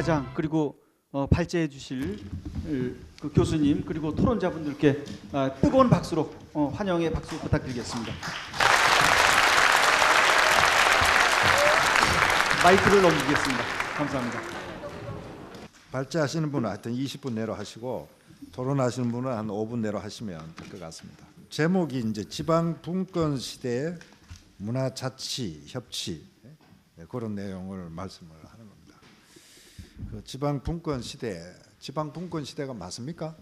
과장 그리고 발제해 주실 그 교수님 그리고 토론자분들께 뜨거운 박수로 환영의 박수 부탁드리겠습니다. 마이크를 넘기겠습니다. 감사합니다. 발제하시는 분은 하여튼 20분 내로 하시고 토론하시는 분은 한 5분 내로 하시면 될 것 같습니다. 제목이 이제 지방 분권 시대의 문화 자치 협치 그런 내용을 말씀을 하는 겁니다. 그 지방 분권 시대가 맞습니까?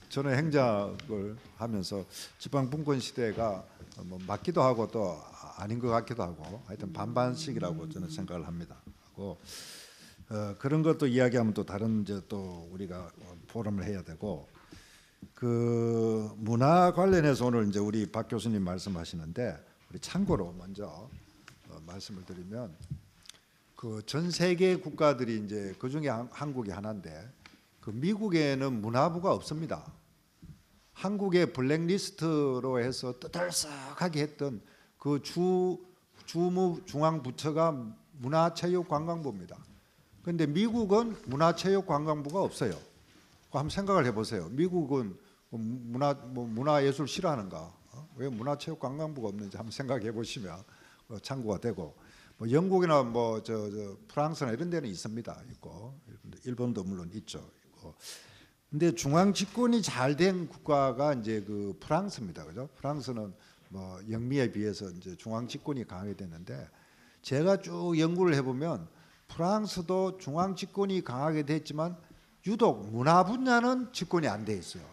저는 행정을 하면서 지방 분권 시대가 뭐 맞기도 하고 또 아닌 것 같기도 하고 하여튼 반반씩이라고 저는 생각을 합니다. 하고 그런 것도 이야기하면 또 다른 이제 또 우리가 포럼을 해야 되고 그 문화 관련해서 오늘 이제 우리 박 교수님 말씀하시는데 우리 참고로 먼저 말씀을 드리면 그 전 세계 국가들이 이제 그 중에 한국이 하나인데 그 미국에는 문화부가 없습니다. 한국의 블랙리스트로 해서 떠들썩하게 했던 그 중앙 부처가 문화체육관광부입니다. 그런데 미국은 문화체육관광부가 없어요. 한번 생각을 해보세요. 미국은 문화예술 싫어하는가? 왜 문화체육관광부가 없는지 한번 생각해 보시면 참고가 되고, 뭐 영국이나 뭐 프랑스나 이런 데는 있습니다. 있고 일본도 물론 있죠. 있고. 근데 중앙 집권이 잘 된 국가가 이제 그 프랑스입니다. 그죠? 프랑스는 뭐 영미에 비해서 이제 중앙 집권이 강하게 됐는데 제가 쭉 연구를 해보면 프랑스도 중앙 집권이 강하게 됐지만 유독 문화 분야는 집권이 안 돼 있어요.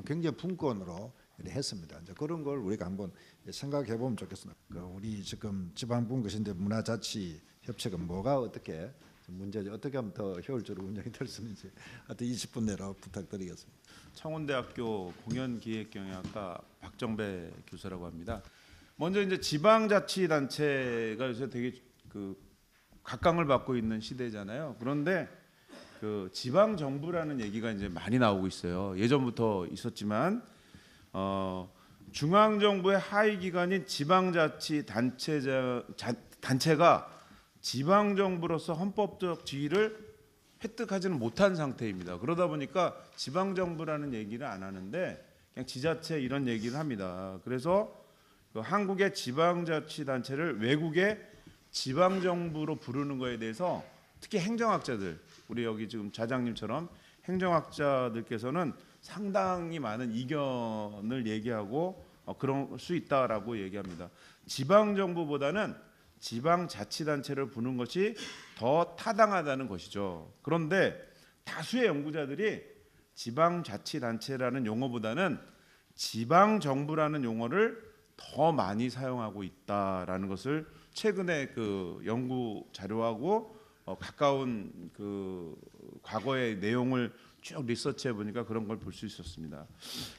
굉장히 분권으로 했습니다. 이제 그런 걸 우리가 한번 생각해 보면 좋겠습니다. 우리 지금 지방 분권인데 문화자치 협치가 뭐가 어떻게 문제지 어떻게 하면 더 효율적으로 운영이 될 수 있는지 하여튼 20분 내로 부탁드리겠습니다. 창원대학교 공연기획경영학과 박정배 교수라고 합니다. 먼저 이제 지방자치단체가 요새 되게 그 각광을 받고 있는 시대잖아요. 그런데 그 지방정부라는 얘기가 이제 많이 나오고 있어요. 예전부터 있었지만 중앙정부의 하위 기관인 지방자치단체가 지방정부로서 헌법적 지위를 획득하지는 못한 상태입니다. 그러다 보니까 지방정부라는 얘기를 안 하는데 그냥 지자체 이런 얘기를 합니다. 그래서 그 한국의 지방자치단체를 외국의 지방정부로 부르는 거에 대해서 특히 행정학자들, 우리 여기 지금 자장님처럼 행정학자들께서는 상당히 많은 이견을 얘기하고 그럴 수 있다라고 얘기합니다. 지방정부보다는 지방자치단체를 부르는 것이 더 타당하다는 것이죠. 그런데 다수의 연구자들이 지방자치단체라는 용어보다는 지방정부라는 용어를 더 많이 사용하고 있다라는 것을 최근에 그 연구 자료하고 가까운 그 과거의 내용을 쭉 리서치해 보니까 그런 걸 볼 수 있었습니다.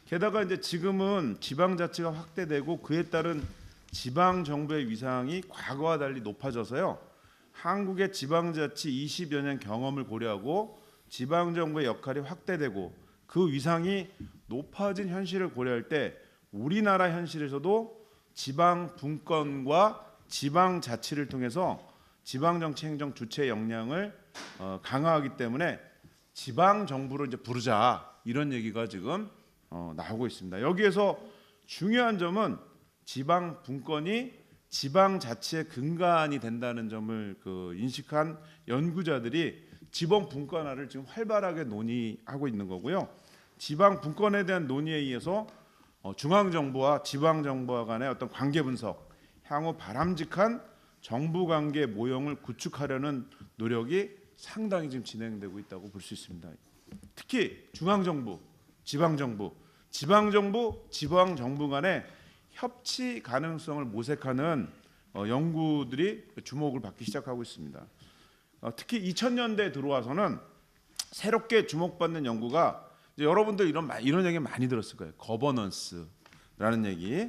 게다가 이제 지금은 지방자치가 확대되고 그에 따른 지방정부의 위상이 과거와 달리 높아져서요. 한국의 지방자치 20여 년 경험을 고려하고 지방정부의 역할이 확대되고 그 위상이 높아진 현실을 고려할 때 우리나라 현실에서도 지방분권과 지방자치를 통해서 지방정치 행정 주체 역량을 강화하기 때문에 지방정부로 이제 부르자 이런 얘기가 지금 나오고 있습니다. 여기에서 중요한 점은 지방분권이 지방자치의 근간이 된다는 점을 인식한 연구자들이 지방분권화를 지금 활발하게 논의하고 있는 거고요. 지방분권에 대한 논의에 의해서 중앙정부와 지방정부와 간의 어떤 관계 분석, 향후 바람직한 정부관계 모형을 구축하려는 노력이 상당히 지금 진행되고 있다고 볼 수 있습니다. 특히 중앙정부, 지방정부, 지방정부 간의 협치 가능성을 모색하는 연구들이 주목을 받기 시작하고 있습니다. 특히 2000년대에 들어와서는 새롭게 주목받는 연구가 이제 여러분들 이런 얘기 많이 들었을 거예요. 거버넌스라는 얘기.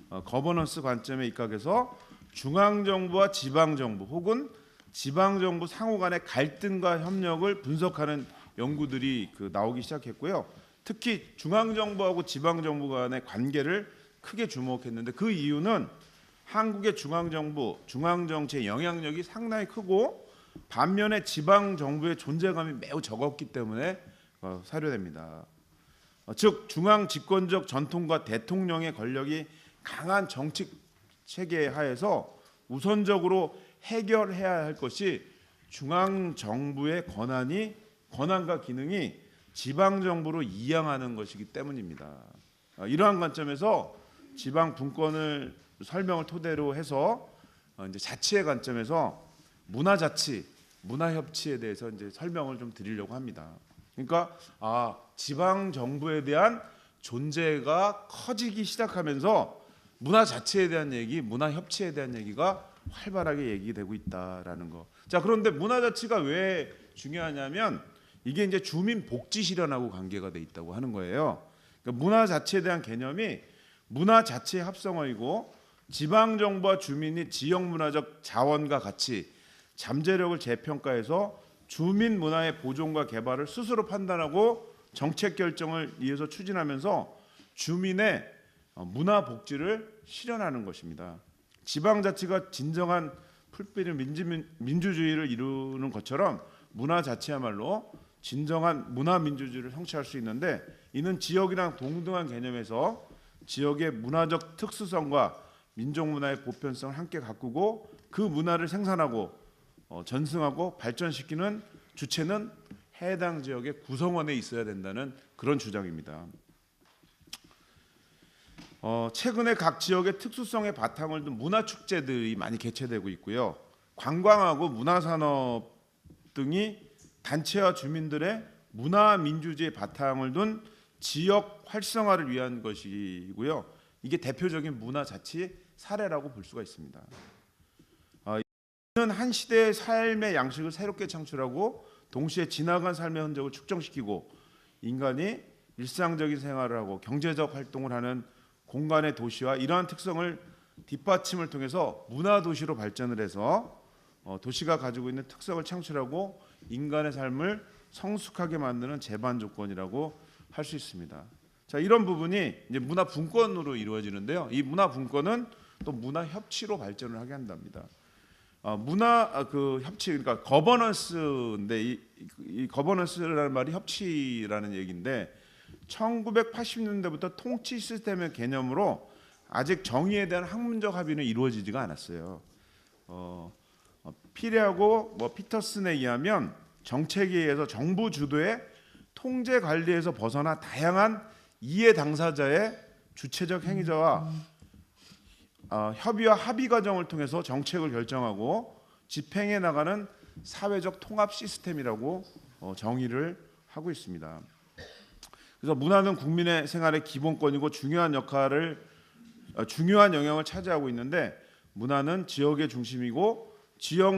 거버넌스 관점에 입각해서 중앙정부와 지방정부 혹은 지방정부 상호 간의 갈등과 협력을 분석하는 연구들이 나오기 시작했고요. 특히 중앙정부하고 지방정부 간의 관계를 크게 주목했는데 그 이유는 한국의 중앙정부, 중앙정치의 영향력이 상당히 크고 반면에 지방 정부의 존재감이 매우 적었기 때문에 사료됩니다. 즉 중앙 집권적 전통과 대통령의 권력이 강한 정치 체계 하에서 우선적으로 해결해야 할 것이 중앙 정부의 권한과 기능이 지방 정부로 이양하는 것이기 때문입니다. 이러한 관점에서 지방 분권을 설명을 토대로 해서 이제 자치의 관점에서 문화자치, 문화협치에 대해서 이제 설명을 좀 드리려고 합니다. 그러니까 지방 정부에 대한 존재가 커지기 시작하면서 문화자치에 대한 얘기, 문화협치에 대한 얘기가 활발하게 얘기되고 있다라는 거. 자, 그런데 문화자치가 왜 중요하냐면 이게 이제 주민 복지 실현하고 관계가 돼 있다고 하는 거예요. 그러니까 문화자치에 대한 개념이 문화자치의 합성어이고 지방 정부와 주민이 지역 문화적 자원과 가치, 잠재력을 재평가해서 주민 문화의 보존과 개발을 스스로 판단하고 정책 결정을 위해서 추진하면서 주민의 문화 복지를 실현하는 것입니다. 지방자치가 진정한 풀뿌리 민주주의를 이루는 것처럼 문화자치야말로 진정한 문화민주주의를 성취할 수 있는데 이는 지역이랑 동등한 개념에서 지역의 문화적 특수성과 민족문화의 보편성을 함께 가꾸고 그 문화를 생산하고 전승하고 발전시키는 주체는 해당 지역의 구성원에 있어야 된다는 그런 주장입니다. 최근에 각 지역의 특수성의 바탕을 둔 문화축제들이 많이 개최되고 있고요. 관광하고 문화산업 등이 단체와 주민들의 문화민주주의의 바탕을 둔 지역 활성화를 위한 것이고요. 이게 대표적인 문화자치 사례라고 볼 수가 있습니다. 이는 한 시대의 삶의 양식을 새롭게 창출하고 동시에 지나간 삶의 흔적을 축적시키고 인간이 일상적인 생활을 하고 경제적 활동을 하는 공간의 도시와 이러한 특성을 뒷받침을 통해서 문화도시로 발전을 해서 도시가 가지고 있는 특성을 창출하고 인간의 삶을 성숙하게 만드는 제반 조건이라고 할 수 있습니다. 자, 이런 부분이 이제 문화 분권으로 이루어지는데요. 이 문화 분권은 또 문화 협치로 발전을 하게 한답니다. 문화 그 협치 그러니까 거버넌스인데 이 거버넌스라는 말이 협치라는 얘기인데 1980년대부터 통치 시스템의 개념으로 아직 정의에 대한 학문적 합의는 이루어지지가 않았어요. 피레하고 피터슨에 의하면 정책에 의해서 정부 주도의 통제 관리에서 벗어나 다양한 이해 당사자의 주체적 행위자와 협의와 합의 과정을 통해서 정책을 결정하고 집행해 나가는 사회적 통합 시스템이라고 정의를 하고 있습니다. 그래서 문화는 국민의 생활의 기본권이고 중요한 영향을 차지하고 있는데 문화는 지역의 중심이고 지역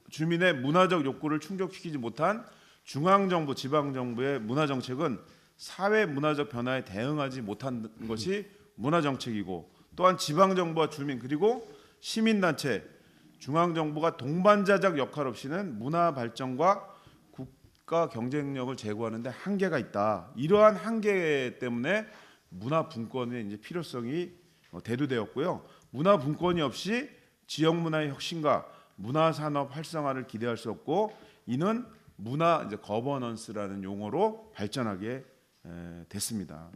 주민의 문화적 욕구를 충족시키지 못한 중앙정부, 지방정부의 문화정책은 사회 문화적 변화에 대응하지 못한 것이 문화정책이고 또한 지방정부와 주민 그리고 시민단체, 중앙정부가 동반자적 역할 없이는 문화 발전과 국가 경쟁력을 제고하는 데 한계가 있다. 이러한 한계 때문에 문화 분권의 이제 필요성이 대두되었고요. 문화 분권이 없이 지역 문화의 혁신과 문화 산업 활성화를 기대할 수 없고 이는 문화 이제 거버넌스라는 용어로 발전하게 됐습니다.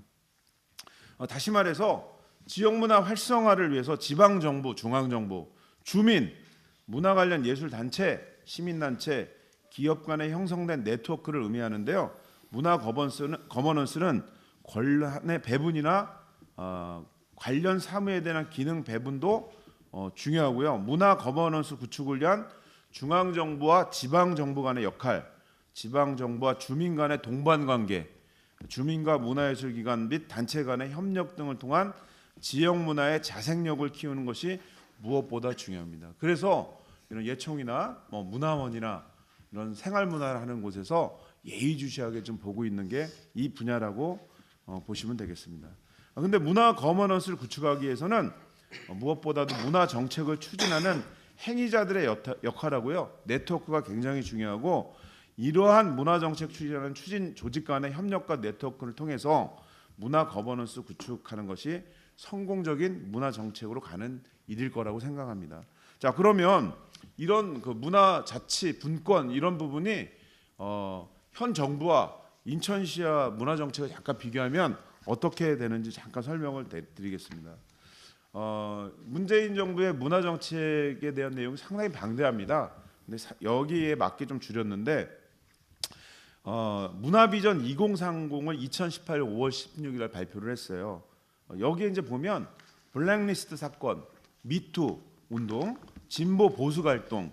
다시 말해서 지역 문화 활성화를 위해서 지방 정부, 중앙 정부, 주민, 문화 관련 예술 단체, 시민 단체, 기업 간에 형성된 네트워크를 의미하는데요. 문화 거버넌스는 권한의 배분이나 관련 사무에 대한 기능 배분도 중요하고요. 문화 거버넌스 구축을 위한 중앙 정부와 지방 정부 간의 역할, 지방 정부와 주민 간의 동반 관계, 주민과 문화예술기관 및 단체 간의 협력 등을 통한 지역 문화의 자생력을 키우는 것이 무엇보다 중요합니다. 그래서 이런 예총이나 문화원이나 이런 생활문화를 하는 곳에서 예의주시하게 좀 보고 있는 게 이 분야라고 보시면 되겠습니다. 그런데 문화 거버넌스를 구축하기 위해서는 무엇보다도 문화 정책을 추진하는 행위자들의 역할하고요. 네트워크가 굉장히 중요하고 이러한 문화 정책 추진하는 추진 조직 간의 협력과 네트워크를 통해서 문화 거버넌스 구축하는 것이 성공적인 문화 정책으로 가는 일일 거라고 생각합니다. 자, 그러면 이런 그 문화자치 분권 이런 부분이 현 정부와 인천시와 문화정책을 잠깐 비교하면 어떻게 되는지 잠깐 설명을 드리겠습니다. 문재인 정부의 문화정책에 대한 내용이 상당히 방대합니다. 근데 여기에 맞게 좀 줄였는데 문화비전 2030을 2018년 5월 16일 날 발표를 했어요. 여기에 이제 보면 블랙리스트 사건, 미투 운동, 진보 보수 갈등,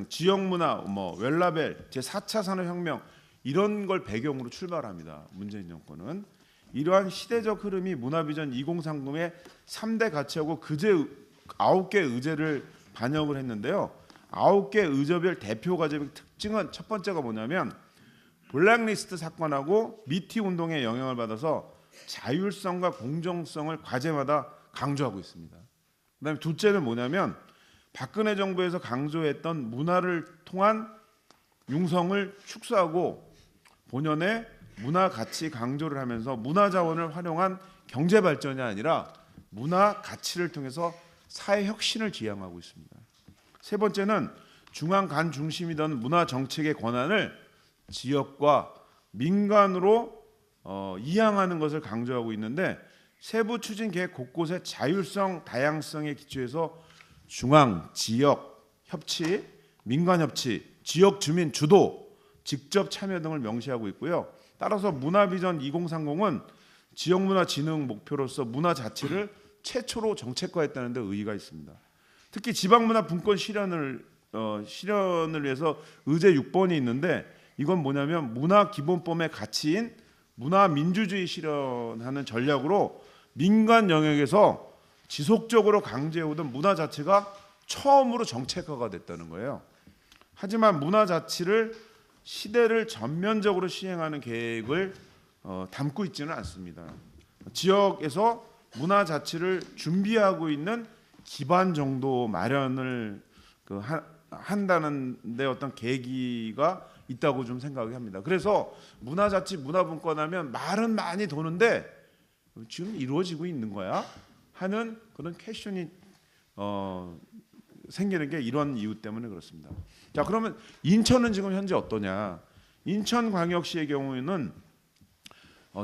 지역 문화, 웰라벨, 제4차 산업혁명 이런 걸 배경으로 출발합니다. 문재인 정권은 이러한 시대적 흐름이 문화비전 2030의 3대 가치하고 그제 9개 의제를 반영을 했는데요. 9개 의제별 대표 과제의 특징은 첫 번째가 뭐냐면 블랙리스트 사건하고 미투 운동의 영향을 받아서 자율성과 공정성을 과제마다 강조하고 있습니다. 그다음에 둘째는 뭐냐면 박근혜 정부에서 강조했던 문화를 통한 융성을 축소하고 본연의 문화 가치 강조를 하면서 문화 자원을 활용한 경제 발전이 아니라 문화 가치를 통해서 사회 혁신을 지향하고 있습니다. 세 번째는 중앙 간 중심이던 문화 정책의 권한을 지역과 민간으로 이양하는 것을 강조하고 있는데 세부 추진 계획 곳곳에 자율성, 다양성에 기초해서 중앙, 지역 협치, 민간 협치, 지역 주민 주도, 직접 참여 등을 명시하고 있고요. 따라서 문화비전 2030은 지역문화진흥 목표로서 문화 자치를 최초로 정책화했다는 데 의의가 있습니다. 특히 지방문화 분권 실현을 위해서 의제 6번이 있는데 이건 뭐냐면 문화기본법의 가치인 문화민주주의 실현하는 전략으로 민간 영역에서 지속적으로 강조해오던 문화 자체가 처음으로 정책화가 됐다는 거예요. 하지만 문화 자치를 시대를 전면적으로 시행하는 계획을 담고 있지는 않습니다. 지역에서 문화 자치를 준비하고 있는 기반 정도 마련을 한다는 데 어떤 계기가 있다고 좀 생각을 합니다. 그래서 문화자치, 문화분권하면 말은 많이 도는데 지금 이루어지고 있는 거야? 하는 그런 퀘션이 생기는 게 이런 이유 때문에 그렇습니다. 자, 그러면 인천은 지금 현재 어떠냐? 인천광역시의 경우에는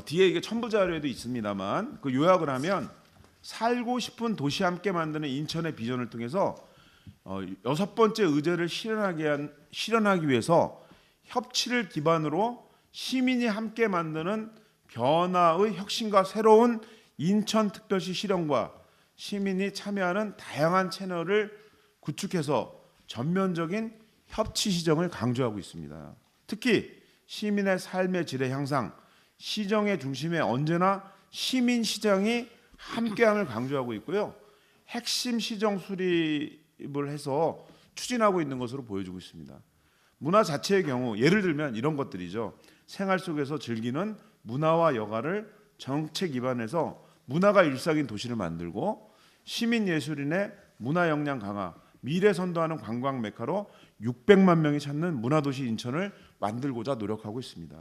뒤에 이게 첨부 자료에도 있습니다만 그 요약을 하면 살고 싶은 도시 함께 만드는 인천의 비전을 통해서 6번째 의제를 실현하기 위해서 협치를 기반으로 시민이 함께 만드는 변화의 혁신과 새로운 인천특별시 실현과 시민이 참여하는 다양한 채널을 구축해서 전면적인 협치 시정을 강조하고 있습니다. 특히 시민의 삶의 질의 향상, 시정의 중심에 언제나 시민 시장이 함께함을 강조하고 있고요. 핵심 시정 수립을 해서 추진하고 있는 것으로 보여지고 있습니다. 문화 자체의 경우 예를 들면 이런 것들이죠. 생활 속에서 즐기는 문화와 여가를 정책 기반에서 문화가 일상인 도시를 만들고 시민 예술인의 문화 역량 강화, 미래 선도하는 관광 메카로 600만 명이 찾는 문화도시 인천을 만들고자 노력하고 있습니다.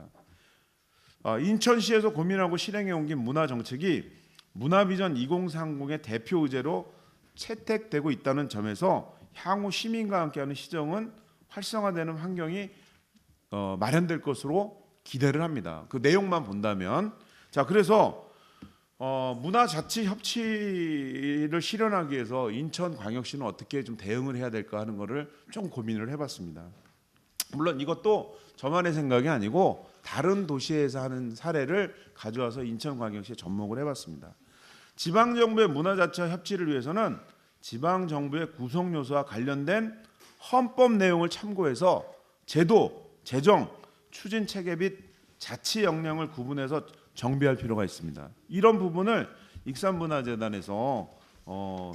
인천시에서 고민하고 실행해 옮긴 문화 정책이 문화비전 2030의 대표 의제로 채택되고 있다는 점에서 향후 시민과 함께하는 시정은 활성화되는 환경이 마련될 것으로 기대를 합니다. 그 내용만 본다면 자 그래서 문화자치 협치를 실현하기 위해서 인천광역시는 어떻게 좀 대응을 해야 될까 하는 것을 좀 고민을 해봤습니다. 물론 이것도 저만의 생각이 아니고 다른 도시에서 하는 사례를 가져와서 인천광역시에 접목을 해봤습니다. 지방정부의 문화자치와 협치를 위해서는 지방정부의 구성요소와 관련된 헌법 내용을 참고해서 제도, 재정, 추진체계 및 자치 역량을 구분해서 정비할 필요가 있습니다. 이런 부분을 익산문화재단에서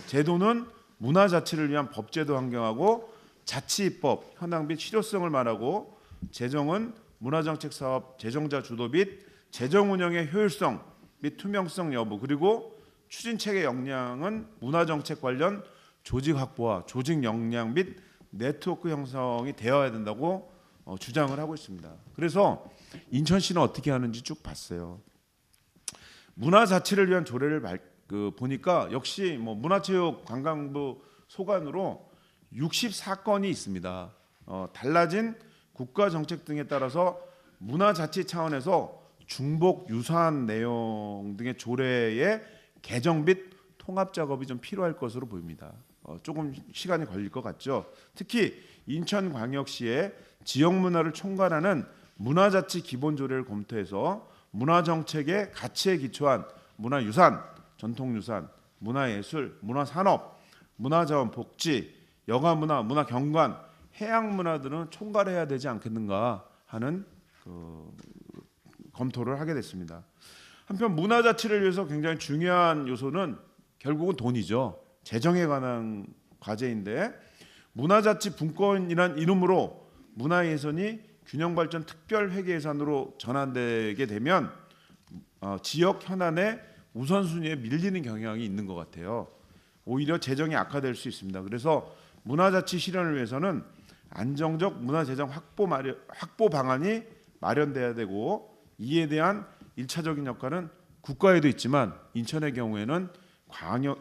제도는 문화자치를 위한 법제도 환경하고 자치입법, 현황 및 실효성을 말하고 재정은 문화정책사업 재정자 주도 및 재정운영의 효율성 및 투명성 여부 그리고 추진체계 역량은 문화정책 관련 조직 확보와 조직 역량 및 네트워크 형성이 되어야 된다고 주장을 하고 있습니다. 그래서 인천시는 어떻게 하는지 쭉 봤어요. 문화자치를 위한 조례를 보니까 역시 문화체육관광부 소관으로 64건이 있습니다. 달라진 국가 정책 등에 따라서 문화자치 차원에서 중복 유사한 내용 등의 조례의 개정 및 통합 작업이 좀 필요할 것으로 보입니다. 조금 시간이 걸릴 것 같죠. 특히 인천광역시의 지역문화를 총괄하는 문화자치 기본조례를 검토해서 문화정책의 가치에 기초한 문화유산, 전통유산, 문화예술, 문화산업, 문화자원 복지, 여가문화, 문화경관, 해양문화 등은 총괄해야 되지 않겠는가 하는 검토를 하게 됐습니다. 한편 문화자치를 위해서 굉장히 중요한 요소는 결국은 돈이죠. 재정에 관한 과제인데 문화자치 분권이란 이름으로 문화예산이 균형발전 특별회계예산으로 전환되게 되면 지역 현안의 우선순위에 밀리는 경향이 있는 것 같아요. 오히려 재정이 악화될 수 있습니다. 그래서 문화자치 실현을 위해서는 안정적 문화재정 확보 방안이 마련돼야 되고 이에 대한 1차적인 역할은 국가에도 있지만 인천의 경우에는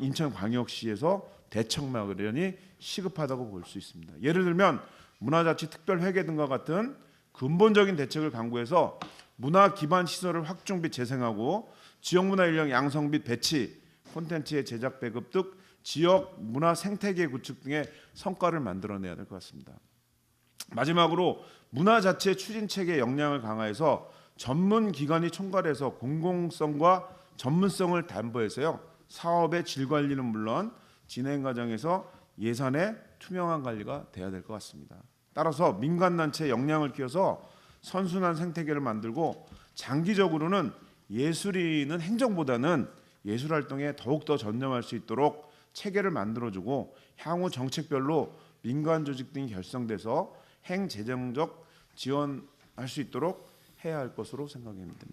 인천광역시에서 대책 마련이 시급하다고 볼 수 있습니다. 예를 들면 문화자치 특별회계 등과 같은 근본적인 대책을 강구해서 문화 기반 시설을 확충 및 재생하고 지역 문화 인력 양성 및 배치, 콘텐츠의 제작 배급 등 지역 문화 생태계 구축 등의 성과를 만들어내야 될 것 같습니다. 마지막으로 문화 자체 추진 체계 역량을 강화해서 전문 기관이 총괄해서 공공성과 전문성을 담보해서요. 사업의 질 관리는 물론 진행 과정에서 예산의 투명한 관리가 돼야 될 것 같습니다. 따라서 민간단체 역량을 키워서 선순환 생태계를 만들고 장기적으로는 예술인은 행정보다는 예술활동에 더욱더 전념할 수 있도록 체계를 만들어주고 향후 정책별로 민간 조직 등이 결성돼서 행재정적 지원할 수 있도록 해야 할 것으로 생각합니다.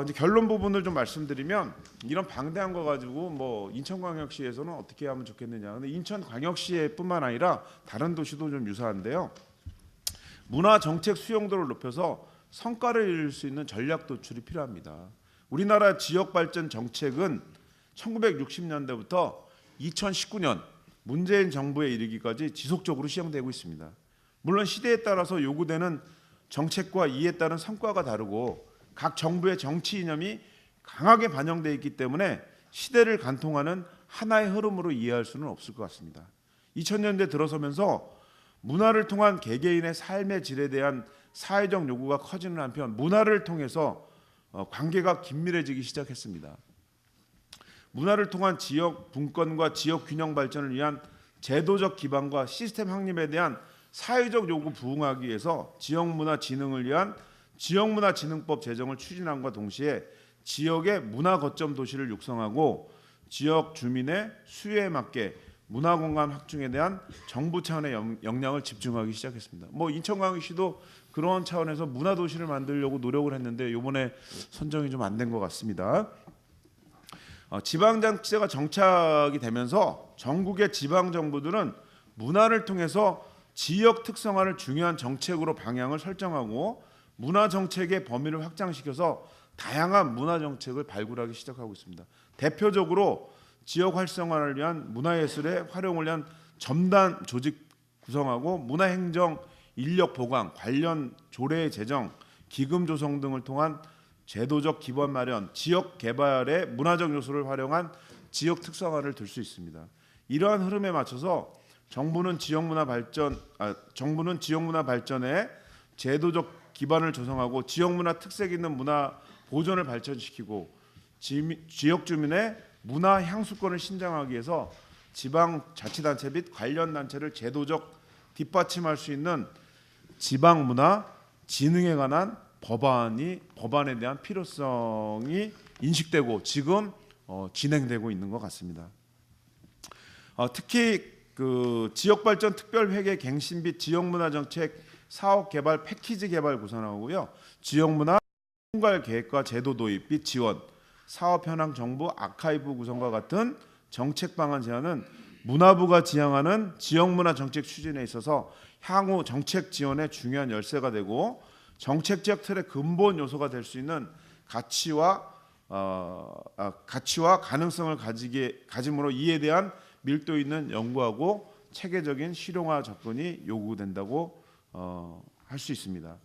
이제 결론 부분을 좀 말씀드리면 이런 방대한 거 가지고 뭐 인천광역시에서는 어떻게 하면 좋겠느냐. 근데 인천광역시뿐만 아니라 다른 도시도 좀 유사한데요. 문화 정책 수용도를 높여서 성과를 이룰 수 있는 전략 도출이 필요합니다. 우리나라 지역 발전 정책은 1960년대부터 2019년 문재인 정부에 이르기까지 지속적으로 시행되고 있습니다. 물론 시대에 따라서 요구되는 정책과 이에 따른 성과가 다르고 각 정부의 정치 이념이 강하게 반영되어 있기 때문에 시대를 관통하는 하나의 흐름으로 이해할 수는 없을 것 같습니다. 2000년대 들어서면서 문화를 통한 개개인의 삶의 질에 대한 사회적 요구가 커지는 한편 문화를 통해서 관계가 긴밀해지기 시작했습니다. 문화를 통한 지역 분권과 지역 균형 발전을 위한 제도적 기반과 시스템 확립에 대한 사회적 요구 부응하기 위해서 지역문화진흥을 위한 지역문화진흥법 제정을 추진함과 동시에 지역의 문화 거점 도시를 육성하고 지역 주민의 수요에 맞게 문화공간 확충에 대한 정부 차원의 역량을 집중하기 시작했습니다. 뭐 인천광역시도 그런 차원에서 문화도시를 만들려고 노력을 했는데 이번에 선정이 좀 안 된 것 같습니다. 지방자치제가 정착이 되면서 전국의 지방정부들은 문화를 통해서 지역 특성화를 중요한 정책으로 방향을 설정하고 문화정책의 범위를 확장시켜서 다양한 문화정책을 발굴하기 시작하고 있습니다. 대표적으로 지역 활성화를 위한 문화예술의 활용을 위한 점단 조직 구성하고 문화행정 인력 보강, 관련 조례 제정, 기금 조성 등을 통한 제도적 기반 마련, 지역 개발의 문화적 요소를 활용한 지역 특성화를 들 수 있습니다. 이러한 흐름에 맞춰서 정부는 지역문화 발전에 제도적 기반을 조성하고 지역문화 특색 있는 문화 보존을 발전시키고 지역 주민의 문화 향수권을 신장하기 위해서 지방자치단체 및 관련 단체를 제도적 뒷받침할 수 있는 지방문화 진흥에 관한 법안에 대한 필요성이 인식되고 지금 진행되고 있는 것 같습니다. 특히 그 지역발전 특별회계 갱신 및 지역문화정책 사업개발 패키지 개발 구상하고요. 지역문화 총괄 계획과 제도 도입 및 지원, 사업 현황 정보 아카이브 구성과 같은 정책 방안 제안은 문화부가 지향하는 지역문화 정책 추진에 있어서 향후 정책 지원의 중요한 열쇠가 되고 정책적 틀의 근본 요소가 될 수 있는 가치와 가능성을 가짐으로 이에 대한 밀도 있는 연구하고 체계적인 실용화 접근이 요구된다고 할 수 있습니다.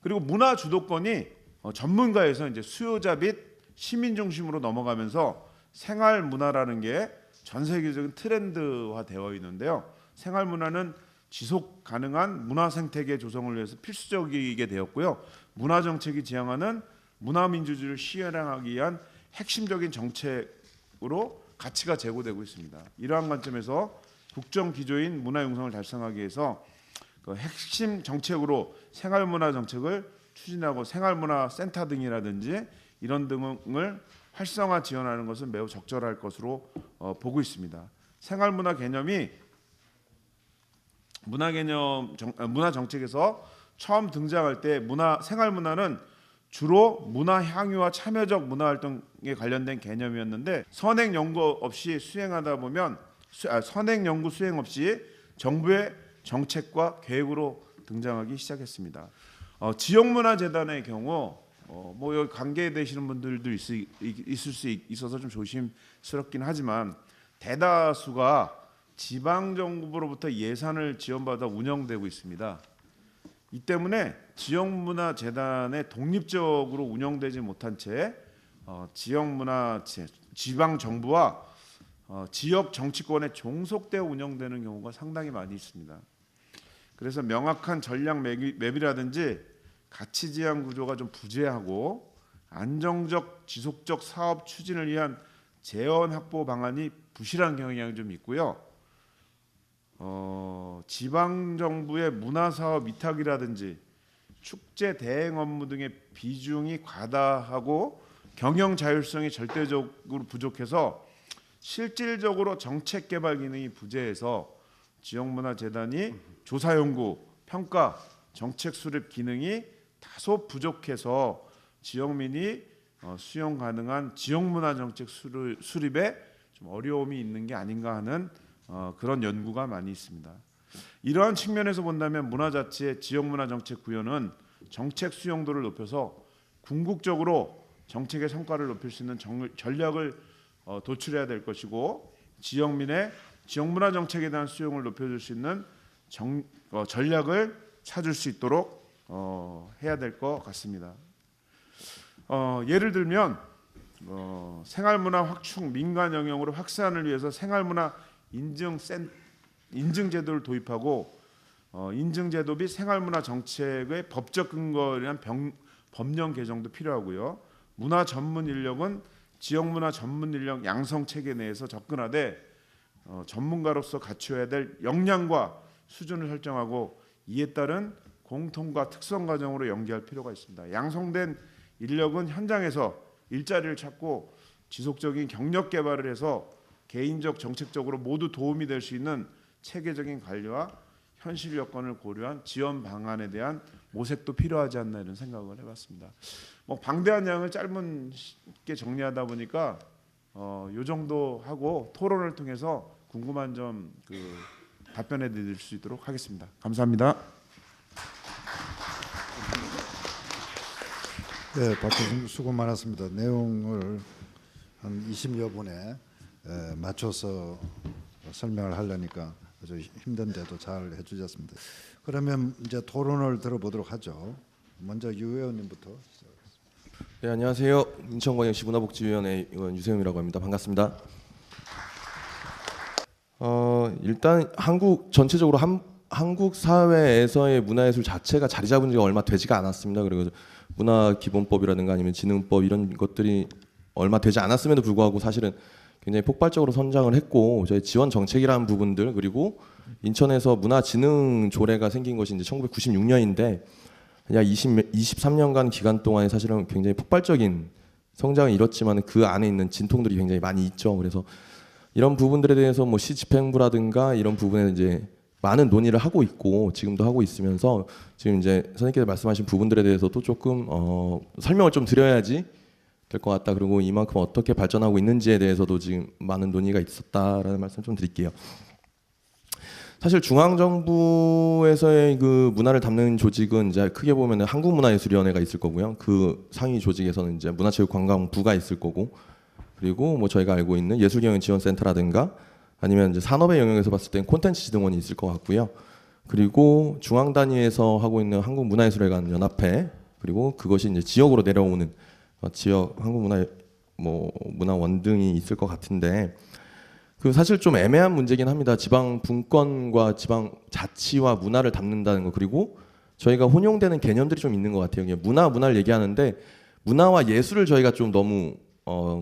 그리고 문화 주도권이 전문가에서 이제 수요자 및 시민 중심으로 넘어가면서 생활 문화라는 게 전 세계적인 트렌드화 되어 있는데요. 생활 문화는 지속 가능한 문화 생태계 조성을 위해서 필수적이게 되었고요. 문화 정책이 지향하는 문화 민주주의를 실현하기 위한 핵심적인 정책으로 가치가 제고되고 있습니다. 이러한 관점에서 국정 기조인 문화 융성을 달성하기 위해서 그 핵심 정책으로 생활문화 정책을 추진하고 생활문화 센터 등이라든지 이런 등을 활성화 지원하는 것은 매우 적절할 것으로 보고 있습니다. 생활문화 개념이 문화 정책에서 처음 등장할 때 생활문화는 주로 문화 향유와 참여적 문화 활동에 관련된 개념이었는데 선행 연구 수행 없이 정부의 정책과 계획으로 등장하기 시작했습니다. 지역문화재단의 경우 뭐 여기 관계되시는 분들도 있을 수 있어서 좀 조심스럽긴 하지만 대다수가 지방정부로부터 예산을 지원받아 운영되고 있습니다. 이 때문에 지역문화재단에 독립적으로 운영되지 못한 채 지방정부와 지역 정치권에 종속되어 운영되는 경우가 상당히 많이 있습니다. 그래서 명확한 전략 맵이라든지 가치 지향 구조가 좀 부재하고 안정적 지속적 사업 추진을 위한 재원 확보 방안이 부실한 경향이 좀 있고요. 지방 정부의 문화 사업 위탁이라든지 축제 대행 업무 등의 비중이 과다하고 경영 자율성이 절대적으로 부족해서 실질적으로 정책 개발 기능이 부재해서 지역문화재단이 조사 연구, 평가, 정책 수립 기능이 다소 부족해서 지역민이 수용 가능한 지역문화 정책 수립에 좀 어려움이 있는 게 아닌가 하는 그런 연구가 많이 있습니다. 이러한 측면에서 본다면 문화자치의 지역문화 정책 구현은 정책 수용도를 높여서 궁극적으로 정책의 성과를 높일 수 있는 전략을 도출해야 될 것이고 지역민의 지역문화 정책에 대한 수용을 높여줄 수 있는 전략을 찾을 수 있도록 해야 될 것 같습니다. 예를 들면 생활문화 확충 민간 영역으로 확산을 위해서 생활문화 인증 제도를 도입하고 인증 제도 및 생활문화 정책의 법적 근거에 대한 법령 개정도 필요하고요. 문화 전문 인력은 지역문화 전문 인력 양성 체계 내에서 접근하되 전문가로서 갖춰야 될 역량과 수준을 설정하고 이에 따른 공통과 특성 과정으로 연계할 필요가 있습니다. 양성된 인력은 현장에서 일자리를 찾고 지속적인 경력 개발을 해서 개인적 정책적으로 모두 도움이 될 수 있는 체계적인 관리와 현실 여건을 고려한 지원 방안에 대한 모색도 필요하지 않나 이런 생각을 해봤습니다. 뭐 방대한 양을 짧게 정리하다 보니까 요 정도 하고 토론을 통해서 궁금한 점 답변해 드릴 수 있도록 하겠습니다. 감사합니다. 네, 박 교수님 수고 많았습니다. 내용을 한 20여 분에 맞춰서 설명을 하려니까 아주 힘든데도 잘 해주셨습니다. 그러면 이제 토론을 들어보도록 하죠. 먼저 유 의원님부터 시작하겠습니다. 네, 안녕하세요. 인천광역시 문화복지위원회 의원 유세용이라고 합니다. 반갑습니다. 일단 전체적으로 한국 사회에서의 문화예술 자체가 자리 잡은 지가 얼마 되지가 않았습니다. 그리고 문화기본법이라든가 아니면 지능법 이런 것들이 얼마 되지 않았음에도 불구하고 사실은 굉장히 폭발적으로 선장을 했고 저희 지원 정책이라는 부분들 그리고 인천에서 문화진흥 조례가 생긴 것이 이제 1996년인데 약 23년간 기간 동안에 사실은 굉장히 폭발적인 성장을 이뤘지만 그 안에 있는 진통들이 굉장히 많이 있죠. 그래서 이런 부분들에 대해서 뭐 시집행부라든가 이런 부분에 이제 많은 논의를 하고 있고 지금도 하고 있으면서 지금 이제 선생님께서 말씀하신 부분들에 대해서도 조금 설명을 좀 드려야지 될 것 같다. 그리고 이만큼 어떻게 발전하고 있는지에 대해서도 지금 많은 논의가 있었다라는 말씀 좀 드릴게요. 사실 중앙정부에서의 그 문화를 담는 조직은 이제 크게 보면 한국문화예술위원회가 있을 거고요. 그 상위 조직에서는 이제 문화체육관광부가 있을 거고, 그리고 뭐 저희가 알고 있는 예술경영지원센터라든가 아니면 이제 산업의 영역에서 봤을 땐 콘텐츠진흥원이 있을 것 같고요. 그리고 중앙 단위에서 하고 있는 한국문화예술회관 연합회, 그리고 그것이 이제 지역으로 내려오는 지역 문화원 등이 있을 것 같은데, 그 사실 좀 애매한 문제긴 합니다. 지방 분권과 지방 자치와 문화를 담는다는 거, 그리고 저희가 혼용되는 개념들이 좀 있는 것 같아요. 문화를 얘기하는데 문화와 예술을 저희가 좀 너무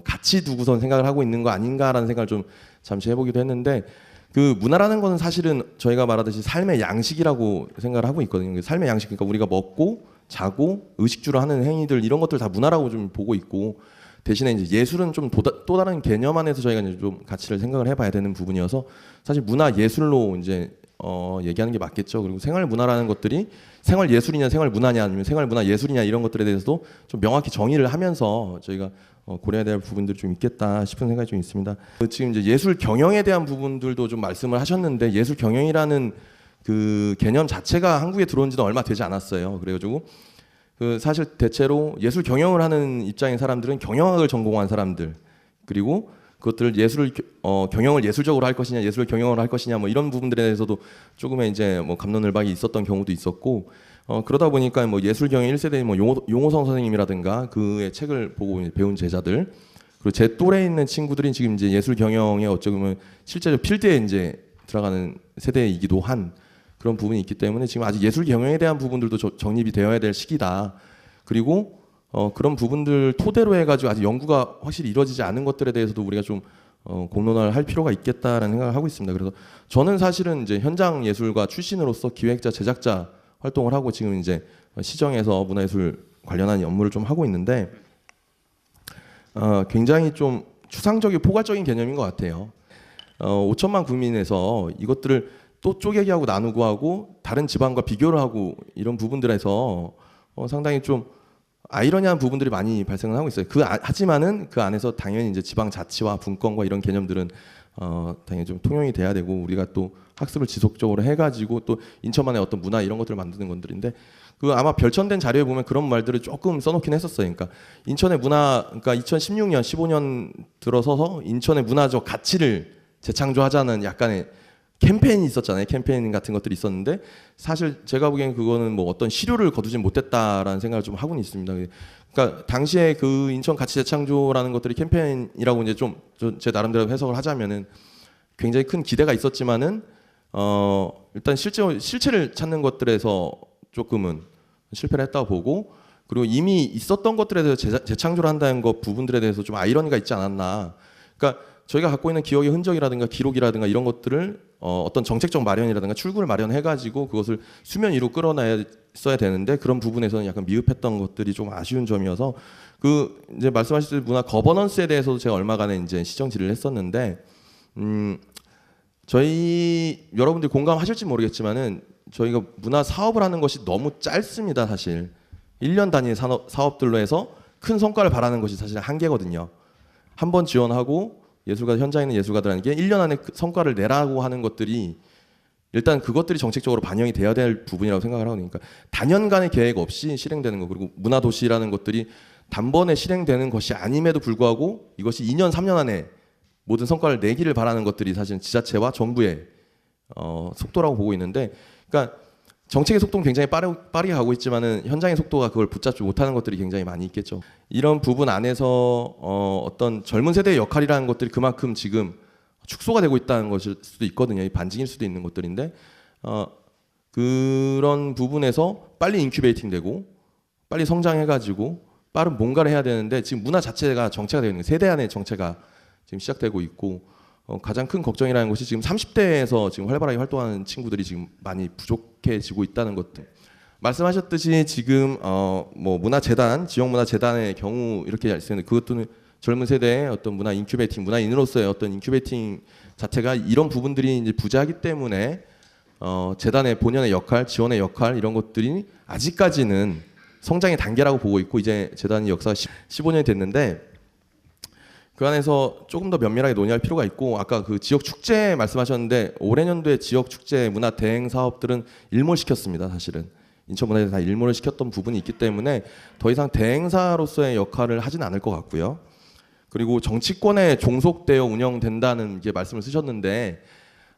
같이 두고선 생각을 하고 있는 거 아닌가라는 생각을 좀 잠시 해보기도 했는데, 그 문화라는 거는 사실은 저희가 말하듯이 삶의 양식이라고 생각을 하고 있거든요. 삶의 양식, 그러니까 우리가 먹고 자고 의식주로 하는 행위들, 이런 것들 다 문화라고 좀 보고 있고, 대신에 이제 예술은 좀 또 다른 개념 안에서 저희가 이제 좀 가치를 생각을 해봐야 되는 부분이어서 사실 문화 예술로 이제 얘기하는 게 맞겠죠. 그리고 생활 문화라는 것들이 생활 예술이냐 생활 문화냐 아니면 생활 문화 예술이냐 이런 것들에 대해서도 좀 명확히 정의를 하면서 저희가 고려해야 될 부분들이 좀 있겠다 싶은 생각이 좀 있습니다. 지금 이제 예술 경영에 대한 부분들도 좀 말씀을 하셨는데, 예술 경영이라는 그 개념 자체가 한국에 들어온 지는 얼마 되지 않았어요. 그래가지고 그 사실 대체로 예술 경영을 하는 입장인 사람들은 경영학을 전공한 사람들, 그리고 그것들을 예술을 경영을 예술적으로 할 것이냐 예술 경영을 할 것이냐 뭐 이런 부분들에 대해서도 조금의 이제 뭐 갑론을박이 있었던 경우도 있었고, 그러다 보니까 뭐 예술 경영 1세대인 뭐 용호성 선생님이라든가 그의 책을 보고 배운 제자들, 그리고 제 또래에 있는 친구들이 지금 이제 예술 경영에 어쩌면 실제로 필드에 이제 들어가는 세대이기도 한 그런 부분이 있기 때문에 지금 아직 예술 경영에 대한 부분들도 정립이 되어야 될 시기다. 그리고 그런 부분들 토대로 해가지고 아직 연구가 확실히 이루어지지 않은 것들에 대해서도 우리가 좀 공론화를 할 필요가 있겠다라는 생각을 하고 있습니다. 그래서 저는 사실은 이제 현장 예술가 출신으로서 기획자, 제작자 활동을 하고 지금 이제 시정에서 문화예술 관련한 업무를 좀 하고 있는데, 굉장히 좀 추상적이고 포괄적인 개념인 것 같아요. 5천만 국민에서 이것들을 또 쪼개기 하고 나누고 하고 다른 지방과 비교를 하고 이런 부분들에서 상당히 좀 아이러니한 부분들이 많이 발생을 하고 있어요. 하지만은 그 안에서 당연히 이제 지방 자치와 분권과 이런 개념들은 당연히 좀 통용이 돼야 되고, 우리가 또 학습을 지속적으로 해가지고 또 인천만의 어떤 문화 이런 것들을 만드는 것들인데, 그 아마 별천된 자료에 보면 그런 말들을 조금 써놓긴 했었어요. 그러니까 인천의 문화, 그러니까 2016년, 15년 들어서서 인천의 문화적 가치를 재창조하자는 약간의 캠페인이 있었잖아요. 캠페인 같은 것들이 있었는데 사실 제가 보기엔 그거는 뭐 어떤 실효를 거두진 못했다라는 생각을 좀 하고는 있습니다. 그러니까 당시에 그 인천 가치 재창조라는 것들이 캠페인이라고 이제 좀 제 나름대로 해석을 하자면은 굉장히 큰 기대가 있었지만은 일단 실체를 찾는 것들에서 조금은 실패를 했다고 보고, 그리고 이미 있었던 것들에 대해서 재창조를 한다는 것 부분들에 대해서 좀 아이러니가 있지 않았나. 그러니까 저희가 갖고 있는 기억의 흔적이라든가 기록이라든가 이런 것들을 어떤 정책적 마련이라든가 출구를 마련해가지고 그것을 수면 위로 끌어냈어야 되는데, 그런 부분에서는 약간 미흡했던 것들이 좀 아쉬운 점이어서, 그 이제 말씀하셨듯이 문화 거버넌스에 대해서도 제가 얼마간에 이제 시정 질의를 했었는데, 저희 여러분들이 공감하실지 모르겠지만은 저희가 문화 사업을 하는 것이 너무 짧습니다. 사실 1년 단위의 사업들로 해서 큰 성과를 바라는 것이 사실 한계거든요. 한 번 지원하고 예술가 현장에 있는 예술가들에게 1년 안에 성과를 내라고 하는 것들이 일단 그것들이 정책적으로 반영이 돼야 될 부분이라고 생각을 하고, 그러니까 단연간의 계획 없이 실행되는 거, 그리고 문화도시라는 것들이 단번에 실행되는 것이 아님에도 불구하고 이것이 2년 3년 안에 모든 성과를 내기를 바라는 것들이 사실은 지자체와 정부의 속도라고 보고 있는데, 그러니까 정책의 속도는 굉장히 빠르게 가고 있지만은 현장의 속도가 그걸 붙잡지 못하는 것들이 굉장히 많이 있겠죠. 이런 부분 안에서 어떤 젊은 세대의 역할이라는 것들이 그만큼 지금 축소가 되고 있다는 것일 수도 있거든요. 반증일 수도 있는 것들인데, 그런 부분에서 빨리 인큐베이팅되고 빨리 성장해가지고 빠른 뭔가를 해야 되는데, 지금 문화 자체가 정체가 되어 있는 거예요. 세대 안의 정체가 지금 시작되고 있고, 가장 큰 걱정이라는 것이 지금 30대에서 지금 활발하게 활동하는 친구들이 지금 많이 부족해지고 있다는 것들. 말씀하셨듯이 지금 뭐 문화재단, 지역문화재단의 경우 이렇게 말씀했는데, 그것도 젊은 세대의 어떤 문화 인큐베이팅, 문화인으로서의 어떤 인큐베이팅 자체가 이런 부분들이 이제 부재하기 때문에 재단의 본연의 역할, 지원의 역할 이런 것들이 아직까지는 성장의 단계라고 보고 있고, 이제 재단이 역사가 15년이 됐는데 그 안에서 조금 더 면밀하게 논의할 필요가 있고, 아까 그 지역 축제 말씀하셨는데 올해 년도에 지역 축제 문화 대행 사업들은 일몰시켰습니다. 사실은 인천문화에서 다 일몰을 시켰던 부분이 있기 때문에 더 이상 대행사로서의 역할을 하진 않을 것 같고요. 그리고 정치권에 종속되어 운영된다는 게 말씀을 쓰셨는데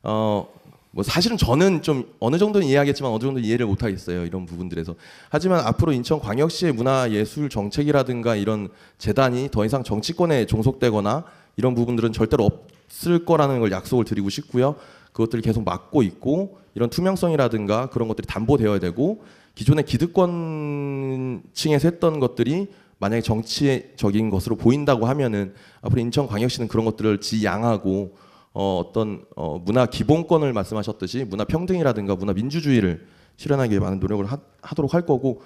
뭐 사실은 저는 좀 어느 정도는 이해하겠지만 어느 정도 이해를 못 하겠어요. 이런 부분들에서. 하지만 앞으로 인천광역시의 문화예술 정책이라든가 이런 재단이 더 이상 정치권에 종속되거나 이런 부분들은 절대로 없을 거라는 걸 약속을 드리고 싶고요. 그것들을 계속 막고 있고 이런 투명성이라든가 그런 것들이 담보되어야 되고 기존의 기득권층에서 했던 것들이 만약에 정치적인 것으로 보인다고 하면은 앞으로 인천광역시는 그런 것들을 지양하고 어떤 문화 기본권을 말씀하셨듯이 문화 평등이라든가 문화 민주주의를 실현하기 위해 많은 노력을 하도록 할 거고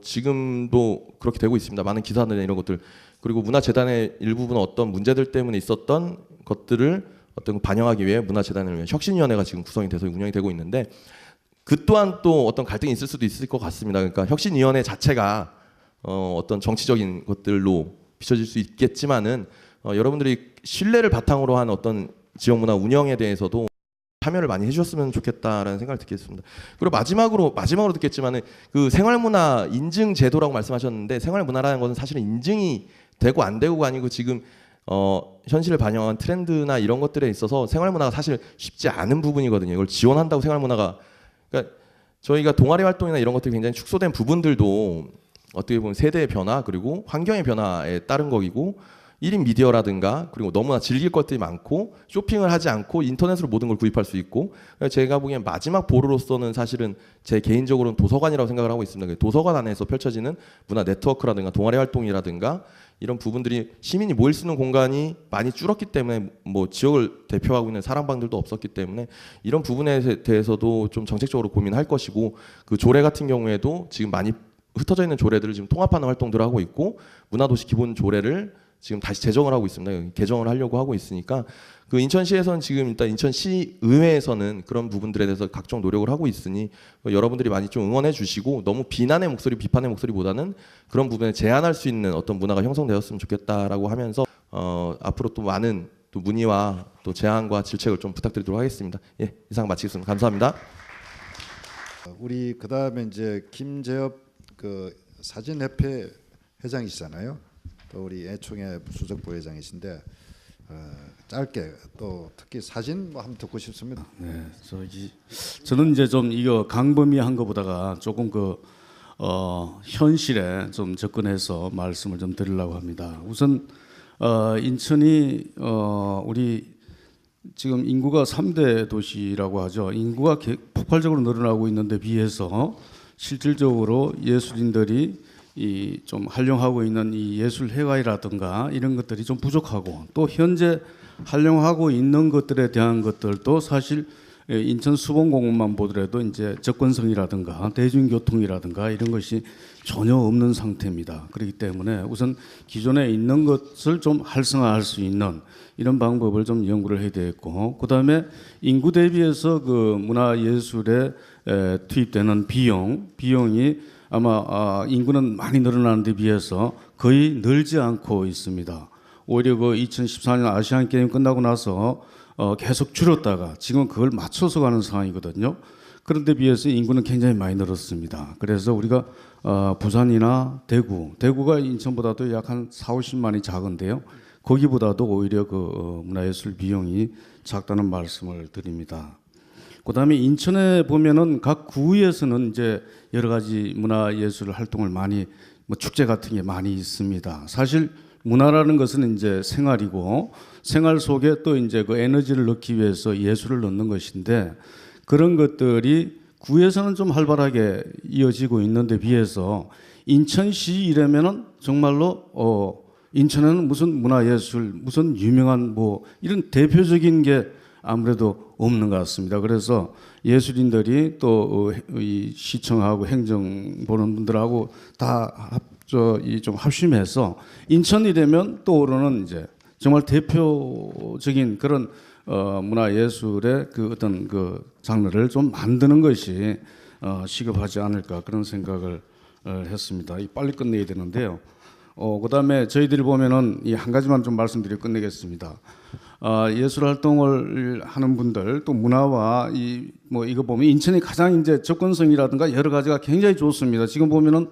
지금도 그렇게 되고 있습니다. 많은 기사들이나 이런 것들 그리고 문화재단의 일부분은 어떤 문제들 때문에 있었던 것들을 어떤 반영하기 위해 문화재단을 위한 혁신위원회가 지금 구성이 돼서 운영이 되고 있는데 그 또한 또 어떤 갈등이 있을 수도 있을 것 같습니다. 그러니까 혁신위원회 자체가 어떤 정치적인 것들로 비춰질 수 있겠지만은 여러분들이 신뢰를 바탕으로 한 어떤 지역문화 운영에 대해서도 참여를 많이 해주셨으면 좋겠다라는 생각을 듣겠습니다. 그리고 마지막으로 듣겠지만은 그 생활문화 인증 제도라고 말씀하셨는데 생활문화라는 것은 사실은 인증이 되고 안 되고가 아니고 지금 현실을 반영한 트렌드나 이런 것들에 있어서 생활문화가 사실 쉽지 않은 부분이거든요. 이걸 지원한다고 생활문화가 그러니까 저희가 동아리 활동이나 이런 것들이 굉장히 축소된 부분들도 어떻게 보면 세대의 변화 그리고 환경의 변화에 따른 거이고 1인 미디어라든가 그리고 너무나 즐길 것들이 많고 쇼핑을 하지 않고 인터넷으로 모든 걸 구입할 수 있고 제가 보기엔 마지막 보루로서는 사실은 제 개인적으로는 도서관이라고 생각을 하고 있습니다. 도서관 안에서 펼쳐지는 문화 네트워크라든가 동아리 활동이라든가 이런 부분들이 시민이 모일 수 있는 공간이 많이 줄었기 때문에 뭐 지역을 대표하고 있는 사랑방들도 없었기 때문에 이런 부분에 대해서도 좀 정책적으로 고민할 것이고 그 조례 같은 경우에도 지금 많이 흩어져 있는 조례들을 지금 통합하는 활동들을 하고 있고 문화도시 기본 조례를 지금 다시 제정을 하고 있습니다. 개정을 하려고 하고 있으니까 그 인천시에서는 지금 일단 인천시 의회에서는 그런 부분들에 대해서 각종 노력을 하고 있으니 여러분들이 많이 좀 응원해 주시고 너무 비난의 목소리, 비판의 목소리보다는 그런 부분에 제한할 수 있는 어떤 문화가 형성되었으면 좋겠다라고 하면서 앞으로 또 많은 또 문의와 또 제안과 질책을 좀 부탁드리도록 하겠습니다. 예, 이상 마치겠습니다. 감사합니다. 우리 그다음에 이제 김재엽 그 사진협회 회장이시잖아요. 또 우리 애총회 수석부회장이신데 짧게 또 특히 사진 뭐 한번 듣고 싶습니다. 네, 저는 이제 좀 이거 강범위 한 것보다가 조금 현실에 좀 접근해서 말씀을 좀 드리려고 합니다. 우선 인천이 우리 지금 인구가 3대 도시라고 하죠. 인구가 폭발적으로 늘어나고 있는데 비해서 실질적으로 예술인들이 좀 활용하고 있는 이 예술 회화라든가 이런 것들이 좀 부족하고 또 현재 활용하고 있는 것들에 대한 것들도 사실 인천 수봉공원만 보더라도 이제 접근성이라든가 대중교통이라든가 이런 것이 전혀 없는 상태입니다. 그렇기 때문에 우선 기존에 있는 것을 좀 활성화할 수 있는 이런 방법을 좀 연구를 해야 되겠고 그다음에 인구 대비해서 그 문화예술에 투입되는 비용이 아마 인구는 많이 늘어나는 데 비해서 거의 늘지 않고 있습니다. 오히려 그 2014년 아시안 게임 끝나고 나서 계속 줄었다가 지금 그걸 맞춰서 가는 상황이거든요. 그런데 비해서 인구는 굉장히 많이 늘었습니다. 그래서 우리가 부산이나 대구가 인천보다도 약 한 4, 50만이 작은데요. 거기보다도 오히려 그 문화예술 비용이 작다는 말씀을 드립니다. 그다음에 인천에 보면은 각 구에서는 이제 여러 가지 문화예술 활동을 많이 뭐 축제 같은 게 많이 있습니다. 사실 문화라는 것은 이제 생활이고 생활 속에 또 이제 그 에너지를 넣기 위해서 예술을 넣는 것인데 그런 것들이 구에서는 좀 활발하게 이어지고 있는데 비해서 인천시 이라면은 정말로 인천에는 무슨 문화예술 무슨 유명한 뭐 이런 대표적인 게 아무래도 없는 것 같습니다. 그래서 예술인들이 또 이 시청하고 행정 보는 분들하고 다 좀 합심해서 인천이 되면 떠오르는 이제 정말 대표적인 그런 문화예술의 그 어떤 그 장르를 좀 만드는 것이 시급하지 않을까 그런 생각을 했습니다. 빨리 끝내야 되는데요. 그다음에 저희들이 보면은 이 한 가지만 좀 말씀드리고 끝내겠습니다. 예술 활동을 하는 분들 또 문화와 이거 보면 인천이 가장 이제 접근성이라든가 여러 가지가 굉장히 좋습니다. 지금 보면은